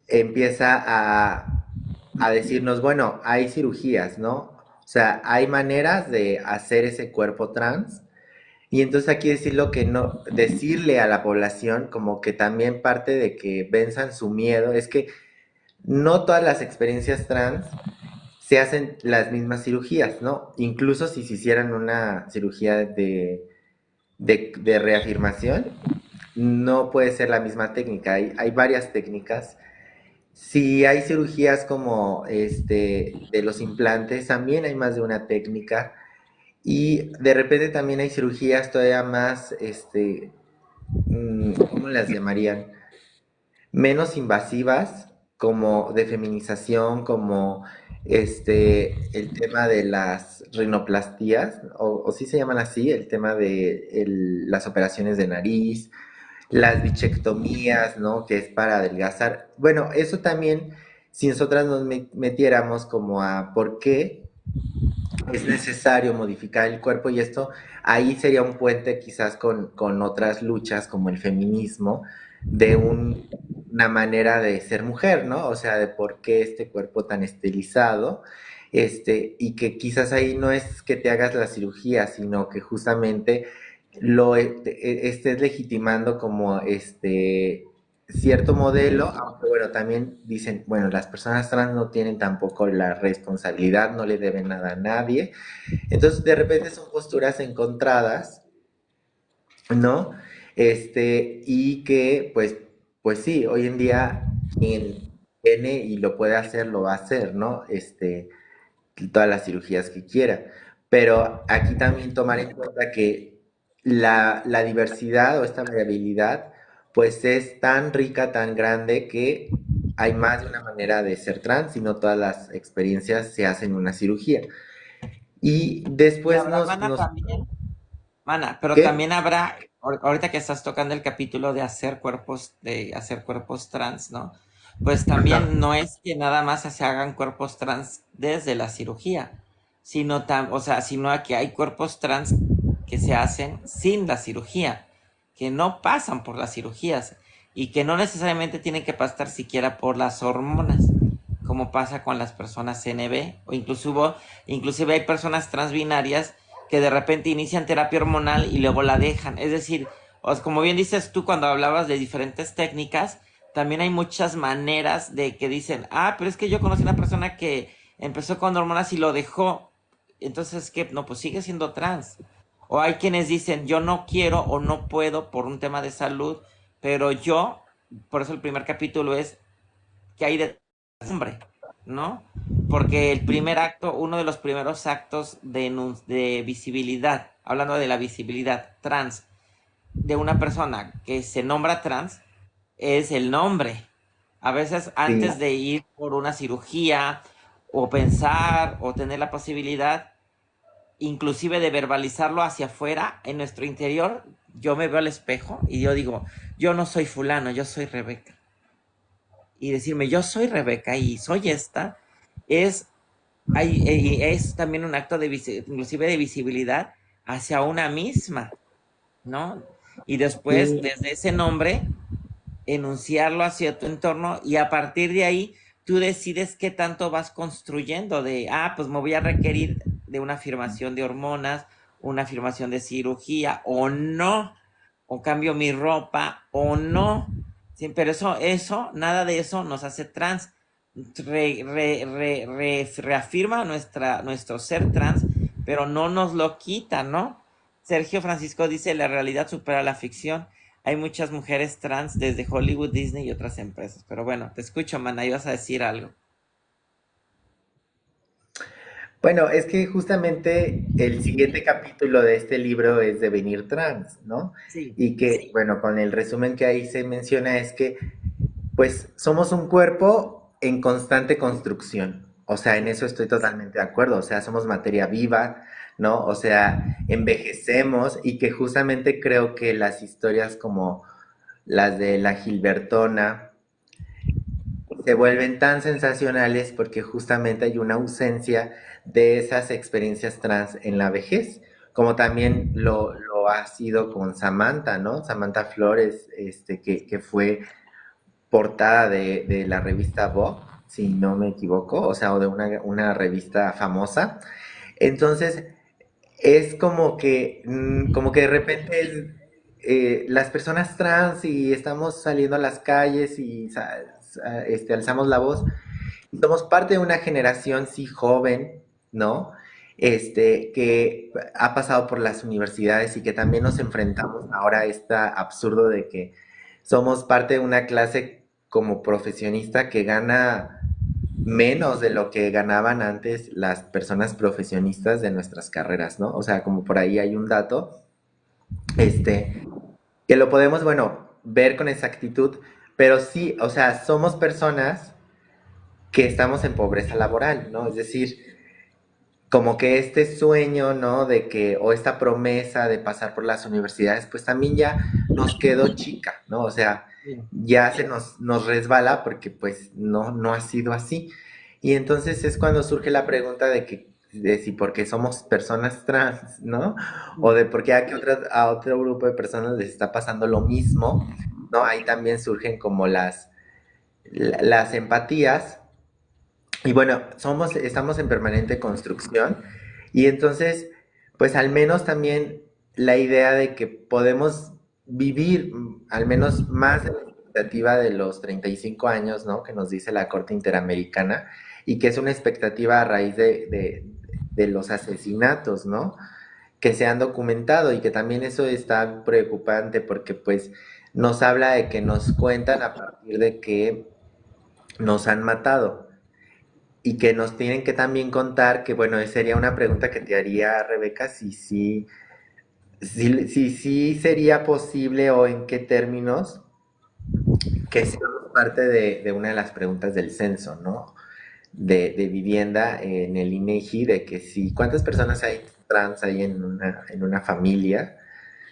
B: empieza a decirnos, bueno, hay cirugías, ¿no? O sea, hay maneras de hacer ese cuerpo trans. Y entonces aquí decirlo que no, decirle a la población como que también parte de que venzan su miedo, es que no todas las experiencias trans se hacen las mismas cirugías, ¿no? Incluso si se hicieran una cirugía de reafirmación, no puede ser la misma técnica, hay varias técnicas. Si hay cirugías como de los implantes, también hay más de una técnica. Y de repente también hay cirugías todavía más, ¿cómo las llamarían? Menos invasivas, como de feminización, como el tema de las rinoplastías, o sí se llaman así, el tema de las operaciones de nariz, las bichectomías, ¿no? Que es para adelgazar. Bueno, eso también, si nosotras nos metiéramos como a por qué es necesario modificar el cuerpo y esto ahí sería un puente quizás con otras luchas como el feminismo de una manera de ser mujer, ¿no? O sea, de por qué este cuerpo tan estilizado, y que quizás ahí no es que te hagas la cirugía, sino que justamente estés legitimando como cierto modelo, aunque bueno, también dicen, bueno, las personas trans no tienen tampoco la responsabilidad, no le deben nada a nadie. Entonces, de repente son posturas encontradas, ¿no? Y que, pues sí, hoy en día quien tiene y lo puede hacer, lo va a hacer, ¿no? Todas las cirugías que quiera. Pero aquí también tomar en cuenta que la diversidad o esta variabilidad, pues es tan rica, tan grande que hay más de una manera de ser trans y no todas las experiencias se hacen en una cirugía. Y
A: Y
B: después
A: habrá, mana, también. Mana, pero
B: ¿qué?
A: también habrá, ahorita que estás tocando el capítulo de hacer cuerpos trans, ¿no? Pues
B: Ajá.
A: también no es que nada más se hagan cuerpos trans desde la cirugía, o sea, sino que hay cuerpos trans que se hacen sin la cirugía, que no pasan por las cirugías y que no necesariamente tienen que pasar siquiera por las hormonas, como pasa con las personas CNB, o inclusive hay personas transbinarias que de repente inician terapia hormonal y luego la dejan. Es decir, como bien dices tú cuando hablabas de diferentes técnicas, también hay muchas maneras de que dicen, ah, pero es que yo conocí una persona que empezó con hormonas y lo dejó. Entonces, ¿qué? No, pues sigue siendo trans. O hay quienes dicen, yo no quiero o no puedo por un tema de salud, pero yo, por eso el primer capítulo es que hay de hombre, ¿no? Porque el primer acto, uno de los primeros actos de visibilidad, hablando de la visibilidad trans de una persona que se nombra trans, es el nombre. A veces
B: Sí.
A: antes de ir por una cirugía o pensar o tener la posibilidad, inclusive de verbalizarlo hacia afuera, en nuestro interior, yo me veo al espejo y yo digo, yo no soy fulano, yo soy Rebeca. Y decirme, yo soy Rebeca y soy esta, es, es también un acto de inclusive de visibilidad hacia una misma, ¿no? Y después,
B: Sí.
A: desde ese nombre, enunciarlo hacia tu entorno y a partir de ahí tú decides qué tanto vas construyendo de, ah, pues me voy a requerir de una afirmación de hormonas, una afirmación de cirugía o no, o cambio mi ropa o no. Sí, pero nada de eso nos hace trans. Reafirma nuestro ser trans, pero no nos lo quita, ¿no? Sergio Francisco dice, la realidad supera la ficción. Hay muchas mujeres trans desde Hollywood, Disney y otras empresas. Pero bueno, te escucho, mana, ibas a decir algo.
B: Bueno, es que justamente el siguiente capítulo de este libro es Devenir Trans, ¿no?
A: Sí,
B: Y que, bueno, con el resumen que ahí se menciona es que, pues, somos un cuerpo en constante construcción. O sea, en
A: sí,
B: eso estoy totalmente de acuerdo. O sea, somos materia viva, ¿no? O sea, envejecemos y que justamente creo que las historias como las de la Gilbertona, se vuelven tan sensacionales porque justamente hay una ausencia de esas experiencias trans en la vejez, como también lo ha sido con Samantha, ¿no? Samantha Flores, que fue portada de la revista Vogue, si no me equivoco, o sea, o de una revista famosa. Entonces, es como que de repente las personas trans y estamos saliendo a las calles y alzamos la voz y somos parte de una generación, sí, joven, ¿no? Que ha pasado por las universidades y que también nos enfrentamos ahora a este absurdo de que somos parte de una clase como profesionista que gana menos de lo que ganaban antes las personas profesionistas de nuestras carreras, ¿no? O sea, como por ahí hay un dato, este, que lo podemos, bueno, ver con exactitud, pero sí, o sea, somos personas que estamos en pobreza laboral, ¿no? Es decir, como que este sueño, ¿no? De que, o esta promesa de pasar por las universidades, pues también ya nos quedó chica, ¿no? O sea,
A: sí.
B: ya nos resbala porque pues no ha sido así. Y entonces es cuando surge la pregunta de si porque somos personas trans, ¿no? O de por qué a otro grupo de personas les está pasando lo mismo, ¿no? Ahí también surgen como las empatías y bueno, estamos en permanente construcción y entonces, pues al menos también la idea de que podemos vivir al menos más de la expectativa de los 35 años, ¿no? Que nos dice la Corte Interamericana y que es una expectativa a raíz de los asesinatos, ¿no? Que se han documentado y que también eso está preocupante porque pues nos habla de que nos cuentan a partir de que nos han matado y que nos tienen que también contar, que bueno, sería una pregunta que te haría Rebeca, si sí sería posible o en qué términos que sean parte de una de las preguntas del censo, ¿no? De vivienda en el INEGI, de que si, ¿cuántas personas hay trans hay en una familia?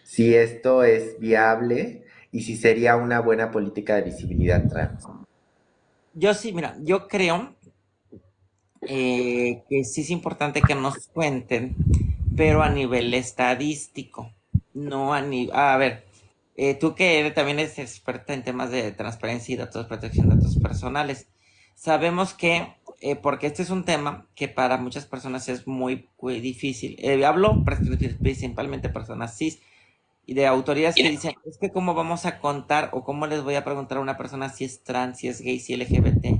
B: Si esto es viable y si sería una buena política de visibilidad trans.
A: Yo sí, mira, yo creo que sí es importante que nos cuenten, pero a nivel estadístico, no a nivel... A ver, tú que también eres experta en temas de transparencia y datos, protección de datos personales, sabemos que, porque este es un tema que para muchas personas es muy difícil. Hablo principalmente personas cis y de autoridades que dicen, es que cómo vamos a contar o cómo les voy a preguntar a una persona si es trans, si es gay, si es LGBT,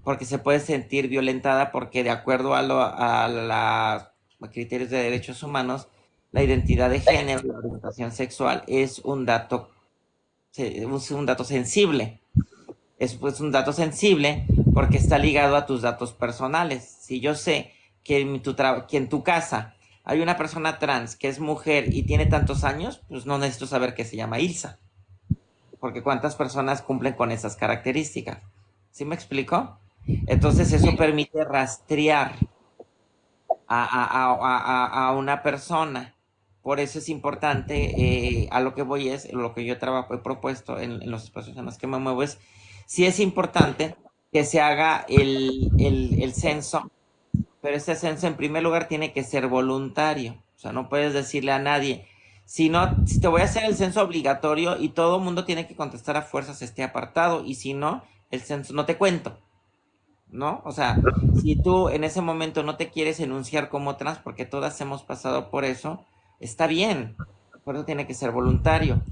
A: porque se puede sentir violentada porque de acuerdo a criterios de derechos humanos, la identidad de género, la orientación sexual es un dato sensible. Es pues un dato sensible porque está ligado a tus datos personales. Si yo sé que que en tu casa hay una persona trans que es mujer y tiene tantos años, pues no necesito saber que se llama Ilsa, porque cuántas personas cumplen con esas características. ¿Sí me explico? Entonces eso permite rastrear a una persona. Por eso es importante, a lo que voy es, lo que yo trabajo, he propuesto en los espacios en los que me muevo es, sí es importante que se haga el censo, pero ese censo en primer lugar tiene que ser voluntario. O sea, no puedes decirle a nadie, si no, si te voy a hacer el censo obligatorio y todo el mundo tiene que contestar a fuerzas esté apartado, y si no, el censo no te cuento. ¿No? O sea, si tú en ese momento no te quieres enunciar como trans, porque todas hemos pasado por eso, está bien, por eso tiene que ser voluntario.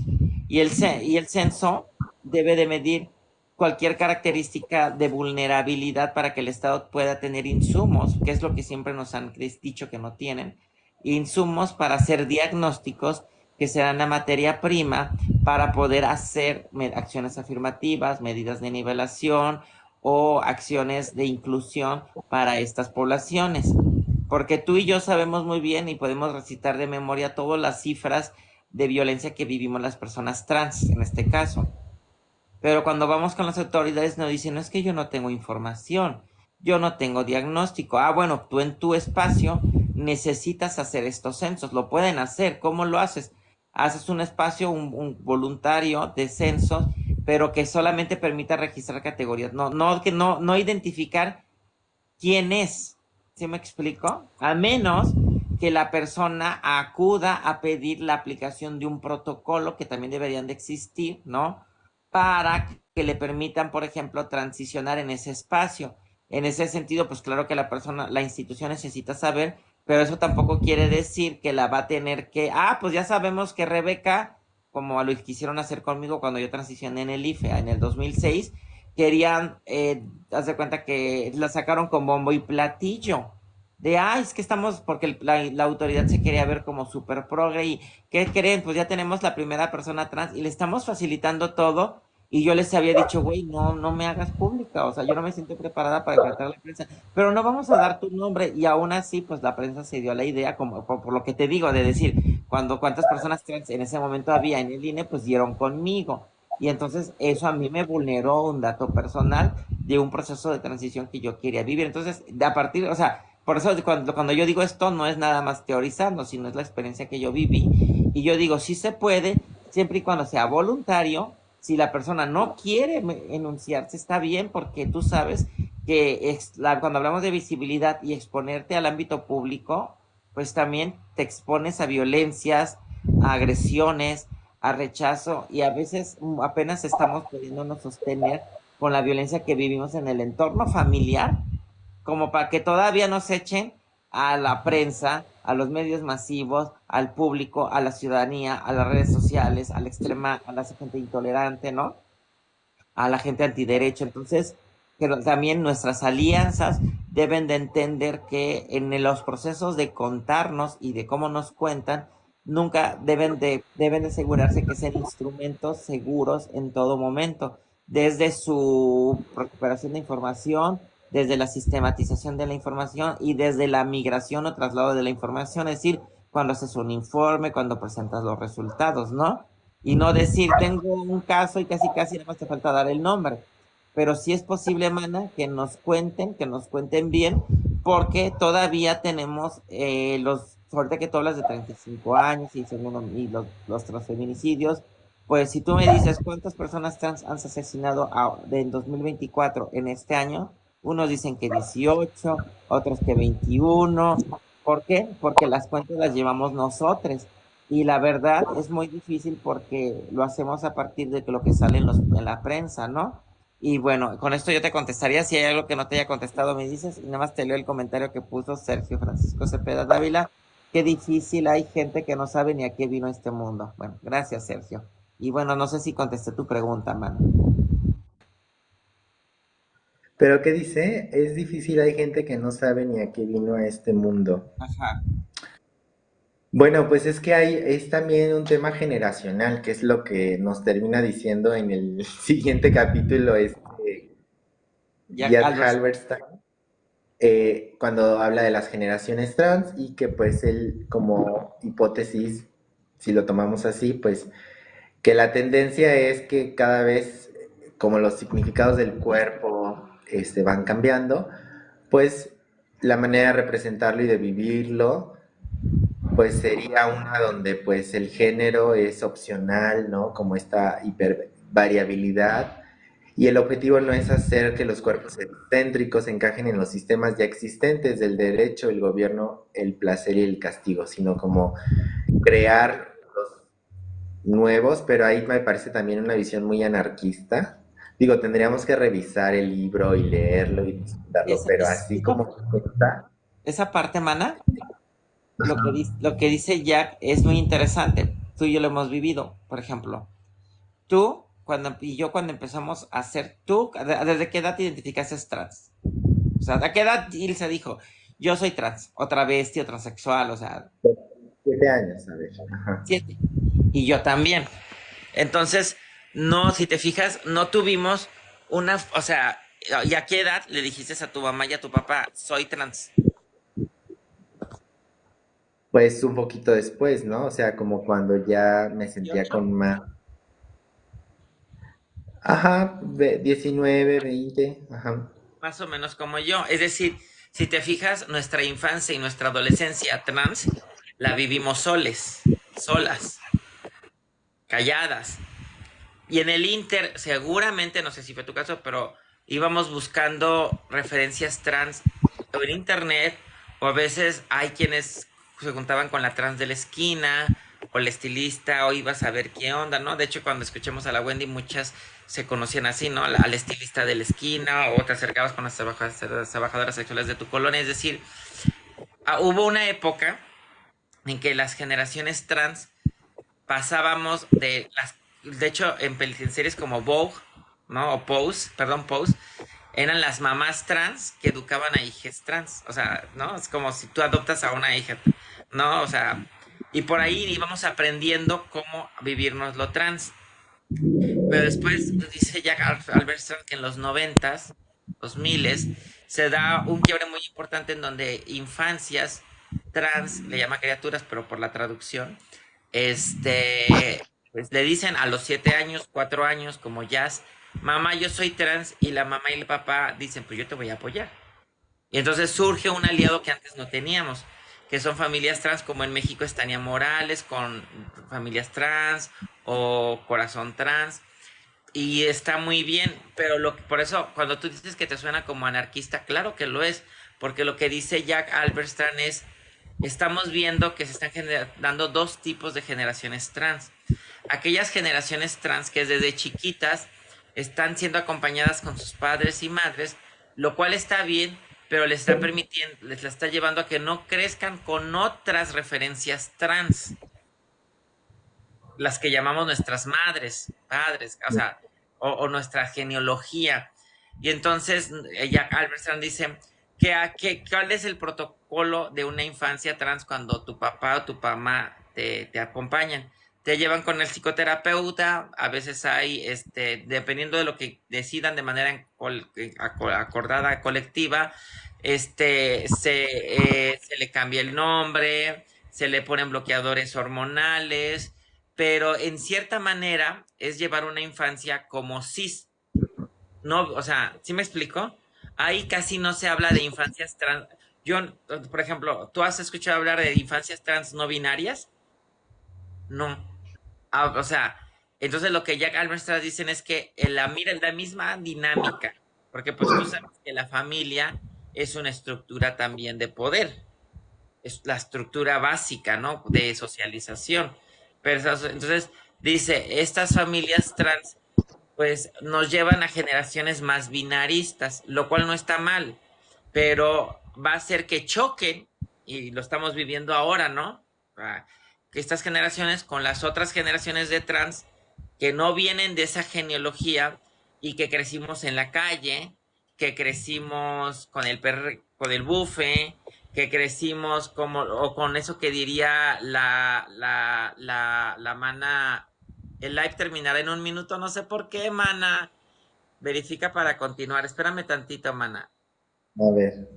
A: Y el censo debe de medir cualquier característica de vulnerabilidad para que el Estado pueda tener insumos, que es lo que siempre nos han dicho que no tienen, insumos para hacer diagnósticos que serán la materia prima para poder hacer acciones afirmativas, medidas de nivelación o acciones de inclusión para estas poblaciones. Porque tú y yo sabemos muy bien y podemos recitar de memoria todas las cifras de violencia que vivimos las personas trans, en este caso. Pero cuando vamos con las autoridades nos dicen, no es que yo no tengo información, yo no tengo diagnóstico. Ah, bueno, tú en tu espacio necesitas hacer estos censos, lo pueden hacer. ¿Cómo lo haces? Haces un espacio, un voluntario de censos, pero que solamente permita registrar categorías, no identificar quién es. ¿Sí me explico? A menos que la persona acuda a pedir la aplicación de un protocolo que también deberían de existir, ¿no? Para que le permitan, por ejemplo, transicionar en ese espacio. En ese sentido, pues claro que la persona, la institución necesita saber, pero eso tampoco quiere decir que la va a tener que, pues ya sabemos que Rebeca, como lo quisieron hacer conmigo cuando yo transicioné en el IFE en el 2006, querían, haz de cuenta que la sacaron con bombo y platillo. Es que estamos, porque la autoridad se quería ver como super progre y, ¿qué creen? Pues ya tenemos la primera persona trans y le estamos facilitando todo. Y yo les había dicho, güey, no me hagas pública, o sea, yo no me siento preparada para enfrentar a la prensa, pero no vamos a dar tu nombre. Y aún así, pues la prensa se dio la idea, como por lo que te digo, de decir, cuántas personas trans en ese momento había en el INE, pues dieron conmigo. Y entonces eso a mí me vulneró un dato personal de un proceso de transición que yo quería vivir. Entonces, de a partir, o sea, por eso cuando yo digo esto no es nada más teorizando, sino es la experiencia que yo viví. Y yo digo, sí se puede, siempre y cuando sea voluntario. Si la persona no quiere enunciarse, está bien, porque tú sabes que cuando hablamos de visibilidad y exponerte al ámbito público, pues también te expones a violencias, a agresiones, a rechazo, y a veces apenas estamos pudiéndonos sostener con la violencia que vivimos en el entorno familiar, como para que todavía nos echen a la prensa, a los medios masivos, al público, a la ciudadanía, a las redes sociales, a la gente intolerante, ¿no? A la gente antiderecho. Entonces, pero también nuestras alianzas deben de entender que en los procesos de contarnos y de cómo nos cuentan, nunca deben de asegurarse que sean instrumentos seguros en todo momento, desde su recuperación de información, desde la sistematización de la información y desde la migración o traslado de la información, es decir, cuando haces un informe, cuando presentas los resultados, ¿no? Y no decir, tengo un caso y casi casi nada más te falta dar el nombre. pero sí es posible, mana, que nos cuenten bien, porque todavía tenemos ahorita que tú hablas de 35 años y, y los transfeminicidios, pues si tú me dices cuántas personas trans han asesinado en 2024 en este año, unos dicen que 18, otros que 21. ¿Por qué? Porque las cuentas las llevamos nosotros. Y la verdad es muy difícil porque lo hacemos a partir de lo que sale en la prensa, ¿no? Y bueno, con esto yo te contestaría. Si hay algo que no te haya contestado, me dices. Y nada más te leo el comentario que puso Sergio Francisco Cepeda Dávila. Qué difícil, hay gente que no sabe ni a qué vino este mundo. Bueno, gracias, Sergio. Y bueno, no sé si contesté tu pregunta, mano.
B: Pero ¿qué dice? Es difícil, hay gente que no sabe ni a qué vino a este mundo.
A: Ajá.
B: Bueno, pues es que es también un tema generacional, que es lo que nos termina diciendo en el siguiente capítulo,
A: Jack
B: Jack
A: Albers.
B: Halberstam, cuando habla de las generaciones trans y que pues él como hipótesis, si lo tomamos así, pues que la tendencia es que cada vez como los significados del cuerpo van cambiando, pues la manera de representarlo y de vivirlo pues sería una donde pues el género es opcional, ¿no? Como esta hipervariabilidad. Y el objetivo no es hacer que los cuerpos excéntricos encajen en los sistemas ya existentes del derecho, el gobierno, el placer y el castigo, sino como crear los nuevos, pero ahí me parece también una visión muy anarquista. Digo, tendríamos que revisar el libro y leerlo y disfrutarlo, pero así como está.
A: Esa parte, mana, lo que dice Jack es muy interesante. Tú y yo lo hemos vivido, por ejemplo. Tú, y yo cuando empezamos a hacer, ¿desde qué edad te identificaste trans? O sea, ¿a qué edad Ilse dijo, yo soy trans, otra bestia, transexual, o sea,
B: 7 años, a ver. Ajá.
A: 7? Y yo también. Entonces, no, si te fijas, no tuvimos o sea, ¿y a qué edad le dijiste a tu mamá y a tu papá, soy trans?
B: Pues un poquito después, ¿no? O sea, como cuando ya me sentía
A: 18.
B: con más. Ajá, 19, 20, ajá.
A: Más o menos como yo. Es decir, si te fijas, nuestra infancia y nuestra adolescencia trans la vivimos solas, calladas. Y en el Inter, seguramente, no sé si fue tu caso, pero íbamos buscando referencias trans en internet, o a veces hay quienes se juntaban con la trans de la esquina, o la estilista, o ibas a ver qué onda, ¿no? De hecho, cuando escuchemos a la Wendy, muchas se conocían así, ¿no? Al estilista de la esquina, o te acercabas con las trabajadoras sexuales de tu colonia. Es decir, hubo una época en que las generaciones trans pasábamos de hecho, en series como Vogue, ¿no? O Pose, perdón, Pose, eran las mamás trans que educaban a hijas trans. O sea, ¿no? Es como si tú adoptas a una hija, ¿no? O sea, y por ahí íbamos aprendiendo cómo vivirnos lo trans. Pero después dice Jack Albertson que en los noventas, los miles, se da un quiebre muy importante en donde infancias trans, le llama criaturas, pero por la traducción, pues le dicen a los 7 años, 4 años, como jazz, mamá, yo soy trans, y la mamá y el papá dicen, pues yo te voy a apoyar. Y entonces surge un aliado que antes no teníamos, que son familias trans, como en México es Tania Morales, con familias trans, o Corazón Trans, y está muy bien, pero por eso cuando tú dices que te suena como anarquista, claro que lo es, porque lo que dice Jack Albertstrand es, estamos viendo que se están dando dos tipos de generaciones trans. Aquellas generaciones trans que desde chiquitas están siendo acompañadas con sus padres y madres, lo cual está bien, pero les está permitiendo, les la está llevando a que no crezcan con otras referencias trans, las que llamamos nuestras madres, padres, o sea, o nuestra genealogía. Y entonces Jack Albertson dice ¿cuál es el protocolo de una infancia trans cuando tu papá o tu mamá te acompañan? Te llevan con el psicoterapeuta, a veces hay, dependiendo de lo que decidan de manera acordada, colectiva, se le cambia el nombre, se le ponen bloqueadores hormonales, pero en cierta manera es llevar una infancia como cis. no, o sea, ¿sí me explico? Ahí casi no se habla de infancias trans. Yo, por ejemplo, ¿tú has escuchado hablar de infancias trans no binarias? No. O sea, entonces lo que Jack Alberstad dicen es que mira, la misma dinámica, porque pues tú sabes que la familia es una estructura también de poder, es la estructura básica, ¿no? De socialización. Pero entonces dice, estas familias trans pues nos llevan a generaciones más binaristas, lo cual no está mal, pero va a hacer que choquen, y lo estamos viviendo ahora, ¿no? Ah, que estas generaciones con las otras generaciones de trans que no vienen de esa genealogía y que crecimos en la calle, que crecimos con con el bufe, que crecimos como, o con eso que diría la mana, el live terminará en un minuto, no sé por qué, mana. Verifica para continuar. Espérame tantito, mana.
B: A ver.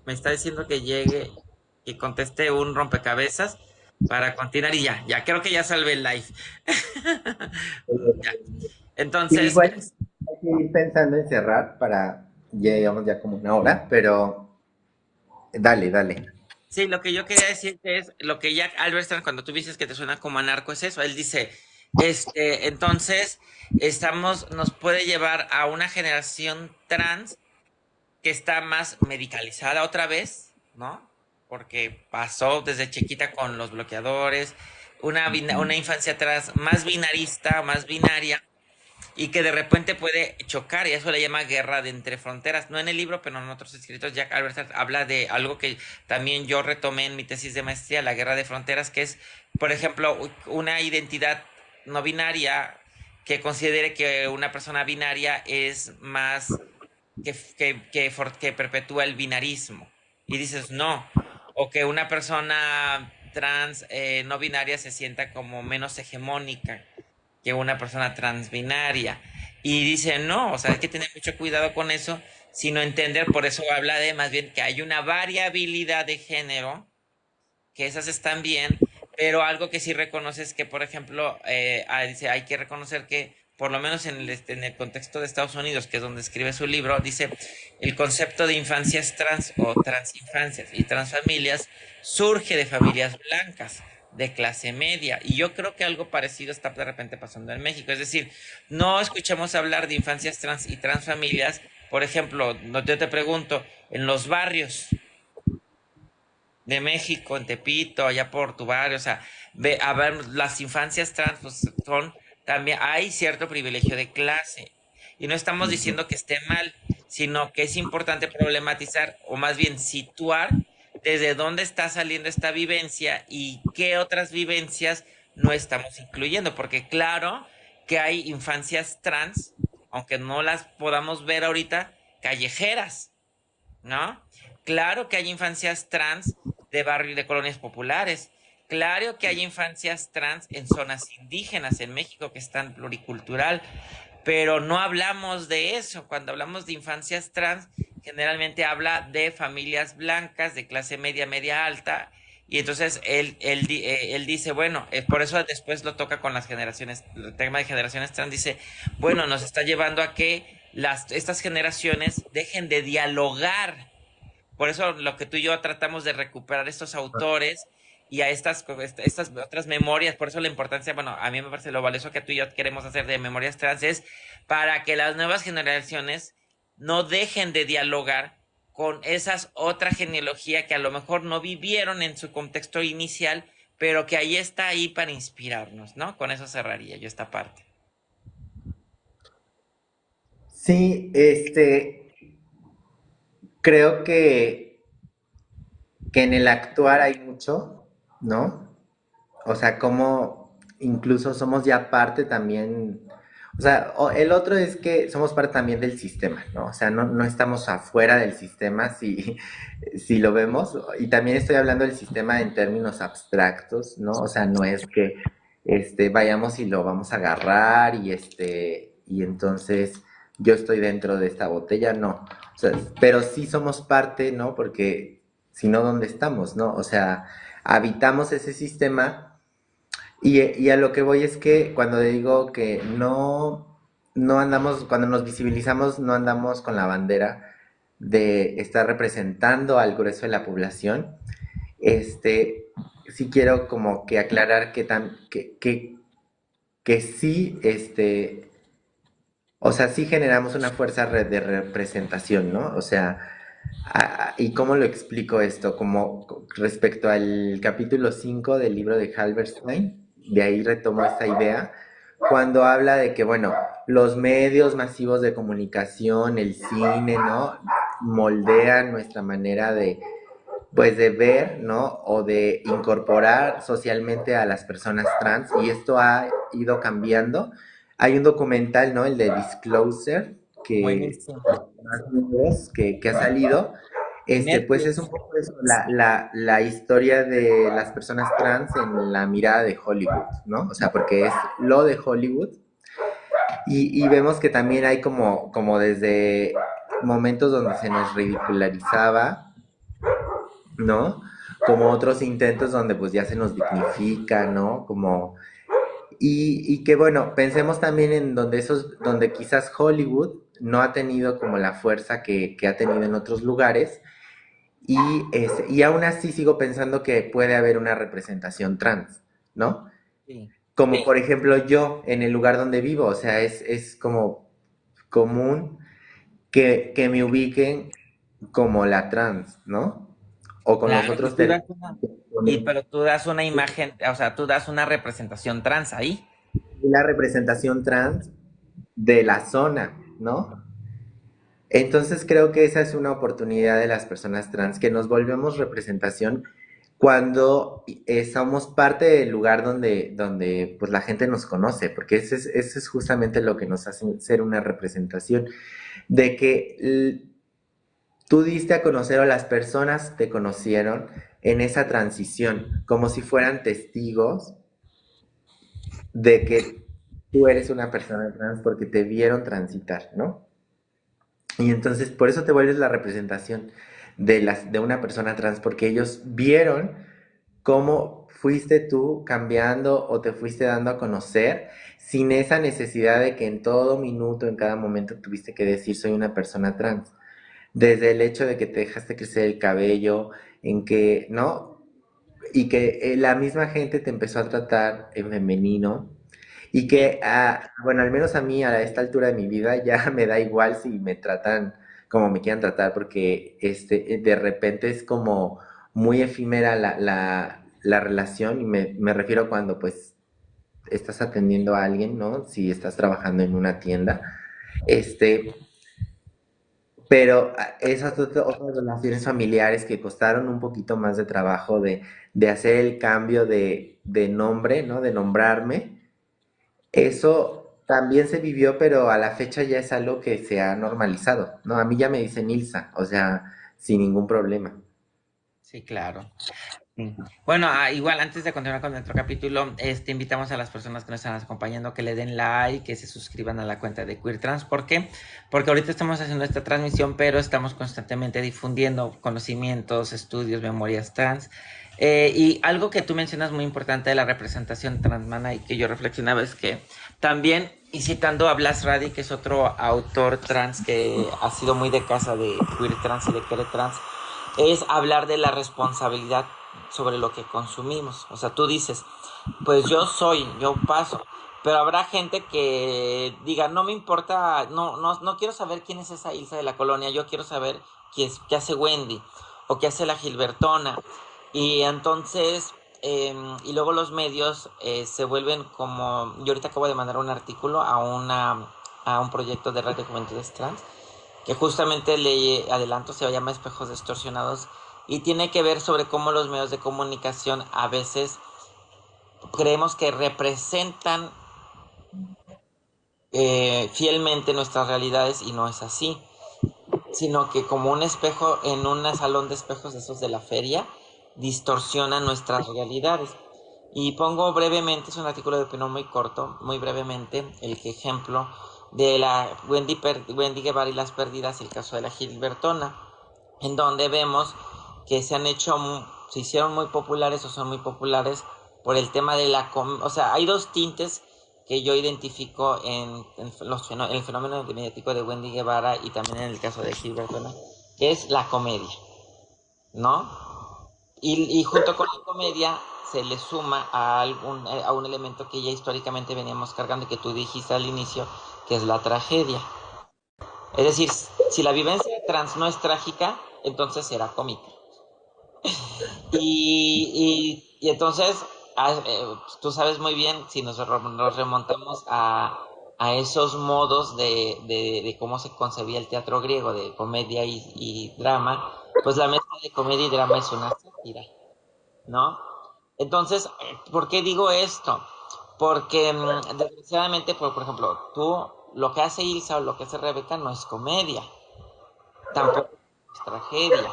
A: Me está diciendo que llegue y conteste un rompecabezas para continuar y ya, ya, creo que ya salvé el live. Ya.
B: Sí,
A: Entonces,
B: igual hay que ir pensando en cerrar para, ya llevamos ya como una hora, pero dale, dale.
A: sí, lo que yo quería decirte es lo que Jack Albertson, cuando tú dices que te suena como anarco, es eso. Él dice, entonces, nos puede llevar a una generación trans que está más medicalizada otra vez, ¿no? Porque pasó desde chiquita con los bloqueadores, una infancia atrás más binarista, más binaria, y que de repente puede chocar, y eso le llama guerra de entre fronteras. No en el libro, pero en otros escritos, Jack Albertson habla de algo que también yo retomé en mi tesis de maestría, la guerra de fronteras, que es, por ejemplo, una identidad no binaria que considere que una persona binaria es más que perpetúa el binarismo. Y dices, no. O que una persona trans no binaria se sienta como menos hegemónica que una persona transbinaria. Y dice, no, o sea, hay que tener mucho cuidado con eso, sino entender, por eso habla de más bien que hay una variabilidad de género, que esas están bien, pero algo que sí reconoce es que, por ejemplo, dice, hay que reconocer que, por lo menos en el contexto de Estados Unidos, que es donde escribe su libro, dice, el concepto de infancias trans o transinfancias y transfamilias surge de familias blancas, de clase media, y yo creo que algo parecido está de repente pasando en México, es decir, no escuchamos hablar de infancias trans y transfamilias, por ejemplo, yo te pregunto, en los barrios, de México, en Tepito, allá por tu barrio, o sea, a ver, las infancias trans, pues son, también hay cierto privilegio de clase. Y no estamos diciendo que esté mal, sino que es importante problematizar, o más bien situar desde dónde está saliendo esta vivencia y qué otras vivencias no estamos incluyendo, porque claro que hay infancias trans, aunque no las podamos ver ahorita, callejeras, ¿no? Claro que hay infancias trans de barrios de colonias populares. Claro que hay infancias trans en zonas indígenas en México que están pluricultural, pero no hablamos de eso. Cuando hablamos de infancias trans, generalmente habla de familias blancas de clase media, media alta, y entonces él dice, bueno, por eso después lo toca con las generaciones, el tema de generaciones trans, dice, bueno, nos está llevando a que estas generaciones dejen de dialogar. Por eso lo que tú y yo tratamos de recuperar estos autores y a estas otras memorias, por eso la importancia, bueno, a mí me parece lo valioso que tú y yo queremos hacer de memorias trans es para que las nuevas generaciones no dejen de dialogar con esas otra genealogía que a lo mejor no vivieron en su contexto inicial, pero que ahí está ahí para inspirarnos, ¿no? Con eso cerraría yo esta parte.
B: Sí, creo que en el actuar hay mucho, ¿no? O sea, como incluso somos ya parte también, o sea, el otro es que somos parte también del sistema, ¿no? O sea, no estamos afuera del sistema si, si lo vemos, y también estoy hablando del sistema en términos abstractos, ¿no? O sea, no es que vayamos y lo vamos a agarrar y y entonces yo estoy dentro de esta botella, no. O sea, pero sí somos parte, ¿no? Porque si no, ¿dónde estamos, no? O sea, habitamos ese sistema y a lo que voy es que cuando digo que no andamos, cuando nos visibilizamos, no andamos con la bandera de estar representando al grueso de la población. Sí quiero como que aclarar que sí, o sea, sí generamos una fuerza de representación, ¿no? O sea, ¿y cómo lo explico esto? Como respecto al capítulo 5 del libro de Halberstein, de ahí retomo esta idea, cuando habla de que, bueno, los medios masivos de comunicación, el cine, ¿no? Moldean nuestra manera de, pues, de ver, ¿no? O de incorporar socialmente a las personas trans, y esto ha ido cambiando. Hay un documental, ¿no? El de Disclosure, que
A: Buenísimo.
B: que ha salido, pues es un
A: Netflix.
B: poco eso, la historia de las personas trans en la mirada de Hollywood, ¿no? O sea, porque es lo de Hollywood, y vemos que también hay como desde momentos donde se nos ridicularizaba, ¿no? Como otros intentos donde pues ya se nos dignifica, ¿no? Y que bueno, pensemos también en donde quizás Hollywood no ha tenido como la fuerza que ha tenido en otros lugares, y aún así sigo pensando que puede haber una representación trans, ¿no?
A: Sí.
B: Como por ejemplo yo en el lugar donde vivo, o sea, es como común que me ubiquen como la trans, ¿no? O con los
A: Claro, y
B: otros
A: tú das
B: términos.
A: una, pero tú das una imagen, o sea, tú das una representación trans ahí.
B: La representación trans de la zona, ¿no? Entonces creo que esa es una oportunidad de las personas trans, que nos volvemos representación cuando somos parte del lugar donde pues la gente nos conoce, porque ese es justamente lo que nos hace ser una representación, de que tú diste a conocer, o las personas te conocieron en esa transición, como si fueran testigos de que tú eres una persona trans porque te vieron transitar, ¿no? Y entonces por eso te vuelves la representación de una persona trans, porque ellos vieron cómo fuiste tú cambiando o te fuiste dando a conocer sin esa necesidad de que en todo minuto, en cada momento tuviste que decir soy una persona trans. Desde el hecho de que te dejaste crecer el cabello, en que, ¿no? Y que la misma gente te empezó a tratar en femenino, y
A: Sí.
B: que, bueno, al menos a mí a esta altura de mi vida ya me da igual si me tratan como me quieran tratar, porque de repente es como muy efímera la relación, y me refiero cuando pues estás atendiendo a alguien, ¿no? Si estás trabajando en una tienda, este, pero esas otras relaciones familiares que costaron un poquito más de trabajo de hacer el cambio de nombre, ¿no? De nombrarme, eso también se vivió, pero a la fecha ya es algo que se ha normalizado, ¿no? A mí ya me dicen Ilsa, o sea, sin ningún problema.
A: Sí, claro. Sí. Bueno, igual antes de continuar con nuestro capítulo, invitamos a las personas que nos están acompañando que le den like, que se suscriban a la cuenta de Queer Trans. ¿Por qué? Porque ahorita estamos haciendo esta transmisión, pero estamos constantemente difundiendo conocimientos, estudios, memorias trans. Y algo que tú mencionas muy importante de la representación transmana y que yo reflexionaba es que también, y citando a Blas Radi, que es otro autor trans que ha sido muy de casa de Queer Trans y de Queer Trans, es hablar de la responsabilidad sobre lo que consumimos. O sea, tú dices, pues yo paso, pero habrá gente que diga, no me importa, no quiero saber quién es esa Ilsa de la colonia, yo quiero saber qué hace Wendy o qué hace la Gilbertona. Y entonces, y luego los medios se vuelven como, yo ahorita acabo de mandar un artículo a un proyecto de Radio Juventudes Trans, que justamente le adelanto, se llama Espejos Distorsionados, y tiene que ver sobre cómo los medios de comunicación a veces creemos que representan fielmente nuestras realidades, y no es así, sino que como un espejo en un salón de espejos de esos de la feria, distorsiona nuestras realidades. Y pongo brevemente, es un artículo de opinión muy corto, muy brevemente, el ejemplo de la Wendy Guevara y las pérdidas, el caso de la Gilbertona, en donde vemos que se hicieron muy populares o son muy populares por el tema de o sea, hay dos tintes que yo identifico en el fenómeno mediático de Wendy Guevara y también en el caso de Gilbert Luna, que es la comedia, ¿no? Y junto con la comedia se le suma a un elemento que ya históricamente veníamos cargando y que tú dijiste al inicio, que es la tragedia. Es decir, si la vivencia trans no es trágica, entonces será cómica. Y entonces, tú sabes muy bien, si nos remontamos a esos modos de cómo se concebía el teatro griego, de comedia y drama, pues la mezcla de comedia y drama es una sátira, ¿no? Entonces, ¿por qué digo esto? Porque desgraciadamente, por ejemplo, lo que hace Ilsa o lo que hace Rebeca no es comedia, tampoco es tragedia.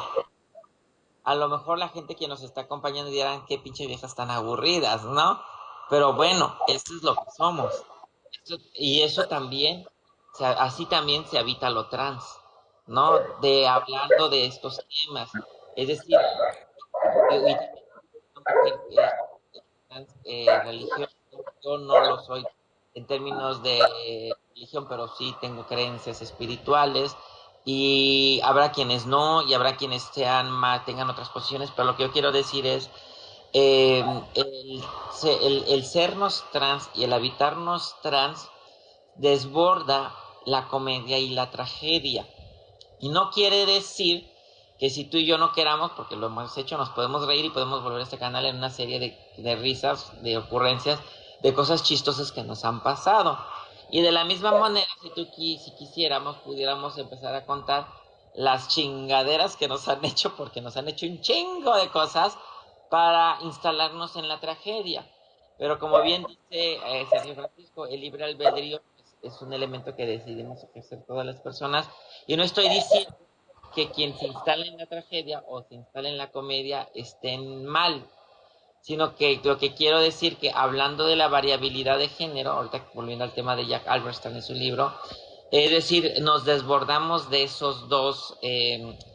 A: A lo mejor la gente que nos está acompañando dirán qué pinche viejas tan aburridas, ¿no? Pero bueno, eso es lo que somos. Y eso también, así también se habita lo trans, ¿no? De hablando de estos temas. Es decir, y también una mujer trans, religiosa, yo no lo soy en términos de religión, pero sí tengo creencias espirituales y habrá quienes no y habrá quienes sean más, tengan otras posiciones, pero lo que yo quiero decir es eh, el sernos trans y el habitarnos trans desborda la comedia y la tragedia. Y no quiere decir que si tú y yo no queramos, porque lo hemos hecho, nos podemos reír y podemos volver a este canal en una serie de risas, de ocurrencias, de cosas chistosas que nos han pasado. Y de la misma manera, si quisiéramos, pudiéramos empezar a contar las chingaderas que nos han hecho, porque nos han hecho un chingo de cosas para instalarnos en la tragedia. Pero como bien dice Sergio Francisco, el libre albedrío es un elemento que decidimos ejercer todas las personas. Y no estoy diciendo que quien se instala en la tragedia o se instala en la comedia estén mal, sino que lo que quiero decir que hablando de la variabilidad de género, ahorita volviendo al tema de Jack Alberstam en su libro, es decir, nos desbordamos de esos dos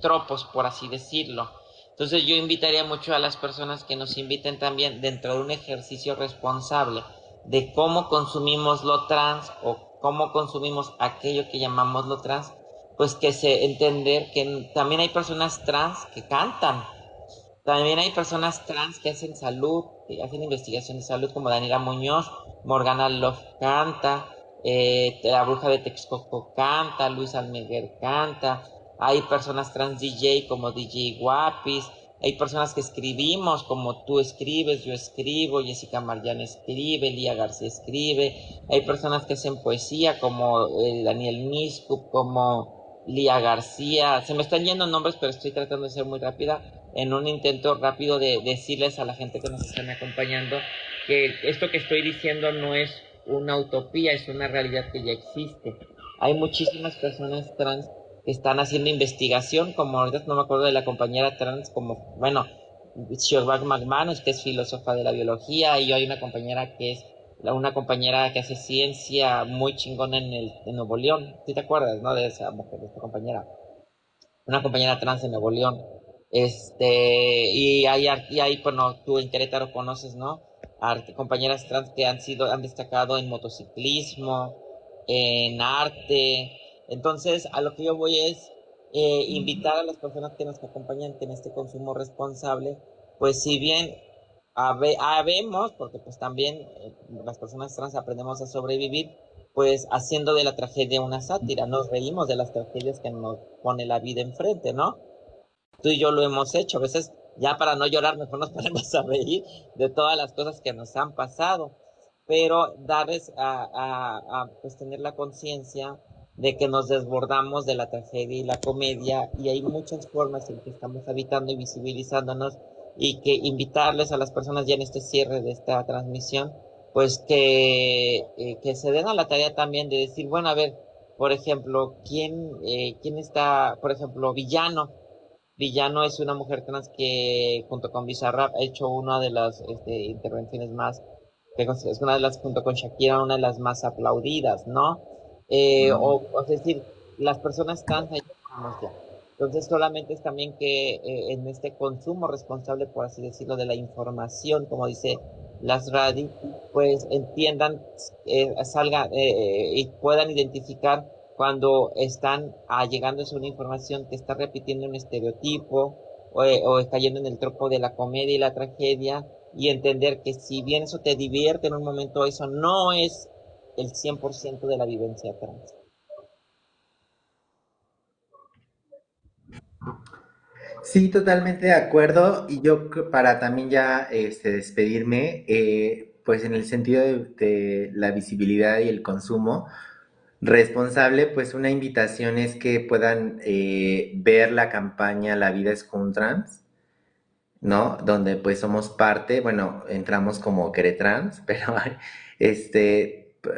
A: tropos, por así decirlo. Entonces yo invitaría mucho a las personas que nos inviten también dentro de un ejercicio responsable de cómo consumimos lo trans o cómo consumimos aquello que llamamos lo trans, pues que se entender que también hay personas trans que cantan, también hay personas trans que hacen salud, que hacen investigación de salud, como Daniela Muñoz, Morgana Love canta, la bruja de Texcoco canta, Luis Almeguer canta, hay personas trans DJ como DJ Guapis, hay personas que escribimos como tú escribes, yo escribo, Jessica Mariana escribe, Lía García escribe, hay personas que hacen poesía como Daniel Miscup, como Lía García, se me están yendo nombres pero estoy tratando de ser muy rápida en un intento rápido de decirles a la gente que nos están acompañando que esto que estoy diciendo no es una utopía, es una realidad que ya existe. Hay muchísimas personas trans que están haciendo investigación, como ahorita no me acuerdo de la compañera trans, como, bueno, Siobhan McManus, que es filósofa de la biología, y hay una compañera que es una compañera que hace ciencia muy chingona en Nuevo León. ¿Sí te acuerdas, no? De esa mujer, de esta compañera. Una compañera trans en Nuevo León. Bueno, tú en Querétaro conoces, ¿no? Compañeras trans que han destacado en motociclismo, en arte. Entonces, a lo que yo voy es invitar a las personas que nos acompañan en este consumo responsable, pues si bien habemos, porque pues también las personas trans aprendemos a sobrevivir, pues haciendo de la tragedia una sátira, nos reímos de las tragedias que nos pone la vida enfrente, ¿no? Tú y yo lo hemos hecho, a veces ya para no llorar mejor nos ponemos a reír de todas las cosas que nos han pasado, pero darles pues tener la conciencia de que nos desbordamos de la tragedia y la comedia y hay muchas formas en que estamos habitando y visibilizándonos y que invitarles a las personas ya en este cierre de esta transmisión, pues que se den a la tarea también de decir, bueno, a ver, por ejemplo, ¿quién está, por ejemplo, Villano? Villano es una mujer trans que junto con Bizarrap ha hecho una de las intervenciones más, que es una de las, junto con Shakira, una de las más aplaudidas, ¿no? Es decir, las personas trans ahí estamos ya. Entonces solamente es también que en este consumo responsable, por así decirlo, de la información, como dice las RADI, pues entiendan, salgan y puedan identificar cuando están llegándose una información que está repitiendo un estereotipo o cayendo en el tropo de la comedia y la tragedia y entender que si bien eso te divierte en un momento, eso no es el 100% de la vivencia trans.
B: Sí, totalmente de acuerdo. Y yo para también ya despedirme, pues en el sentido de la visibilidad y el consumo responsable, pues una invitación es que puedan ver la campaña La vida es con trans, ¿no? Donde pues somos parte, bueno, entramos como Queretrans, pero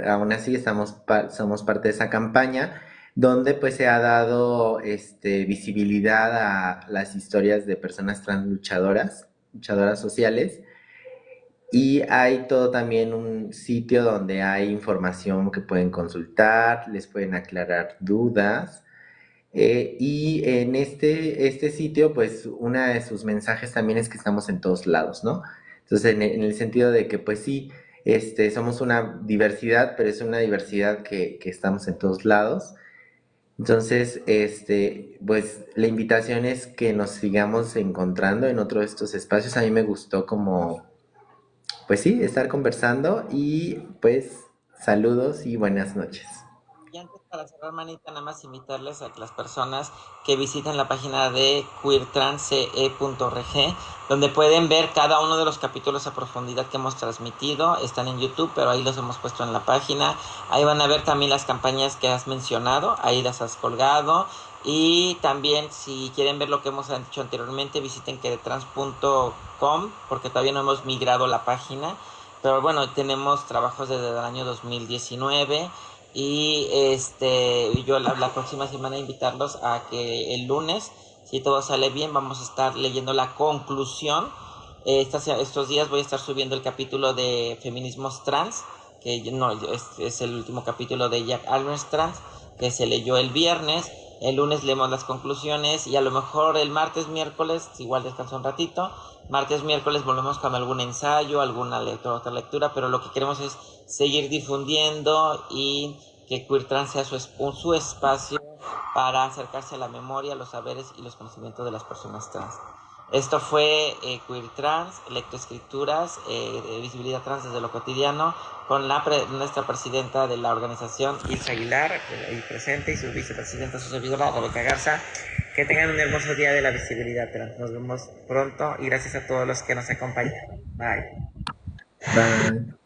B: aún así somos parte de esa campaña, donde pues se ha dado visibilidad a las historias de personas trans luchadoras, luchadoras sociales, y hay todo también un sitio donde hay información que pueden consultar, les pueden aclarar dudas. Y en este sitio, pues, una de sus mensajes también es que estamos en todos lados, ¿no? Entonces, en el sentido de que, pues sí, somos una diversidad, pero es una diversidad que estamos en todos lados. Entonces, pues, la invitación es que nos sigamos encontrando en otro de estos espacios. A mí me gustó como, pues sí, estar conversando y, pues, saludos y buenas noches.
A: Y antes para cerrar, manita, nada más invitarles a que las personas que visiten la página de queertrance.org, donde pueden ver cada uno de los capítulos a profundidad que hemos transmitido. Están en YouTube, pero ahí los hemos puesto en la página. Ahí van a ver también las campañas que has mencionado, ahí las has colgado. Y también si quieren ver lo que hemos dicho anteriormente, visiten queertrans.com, porque todavía no hemos migrado la página. Pero bueno, tenemos trabajos desde el año 2019 y yo la próxima semana invitarlos a que el lunes, si todo sale bien, vamos a estar leyendo la conclusión. Estos días voy a estar subiendo el capítulo de feminismos trans, que no, es el último capítulo de Jack Almers Trans, que se leyó el viernes. El lunes leemos las conclusiones y a lo mejor el martes, miércoles, igual descanso un ratito. Martes, miércoles volvemos con algún ensayo, alguna lectura, otra lectura, pero lo que queremos es seguir difundiendo y que Queer Trans sea su espacio para acercarse a la memoria, los saberes y los conocimientos de las personas trans. Esto fue Queer Trans, lectoescrituras, visibilidad trans desde lo cotidiano, con nuestra presidenta de la organización, Ilse Aguilar, ahí presente, y su vicepresidenta, su servidora, Rebeca Garza. Que tengan un hermoso día de la visibilidad trans. Nos vemos pronto y gracias a todos los que nos acompañan. Bye.
B: Bye.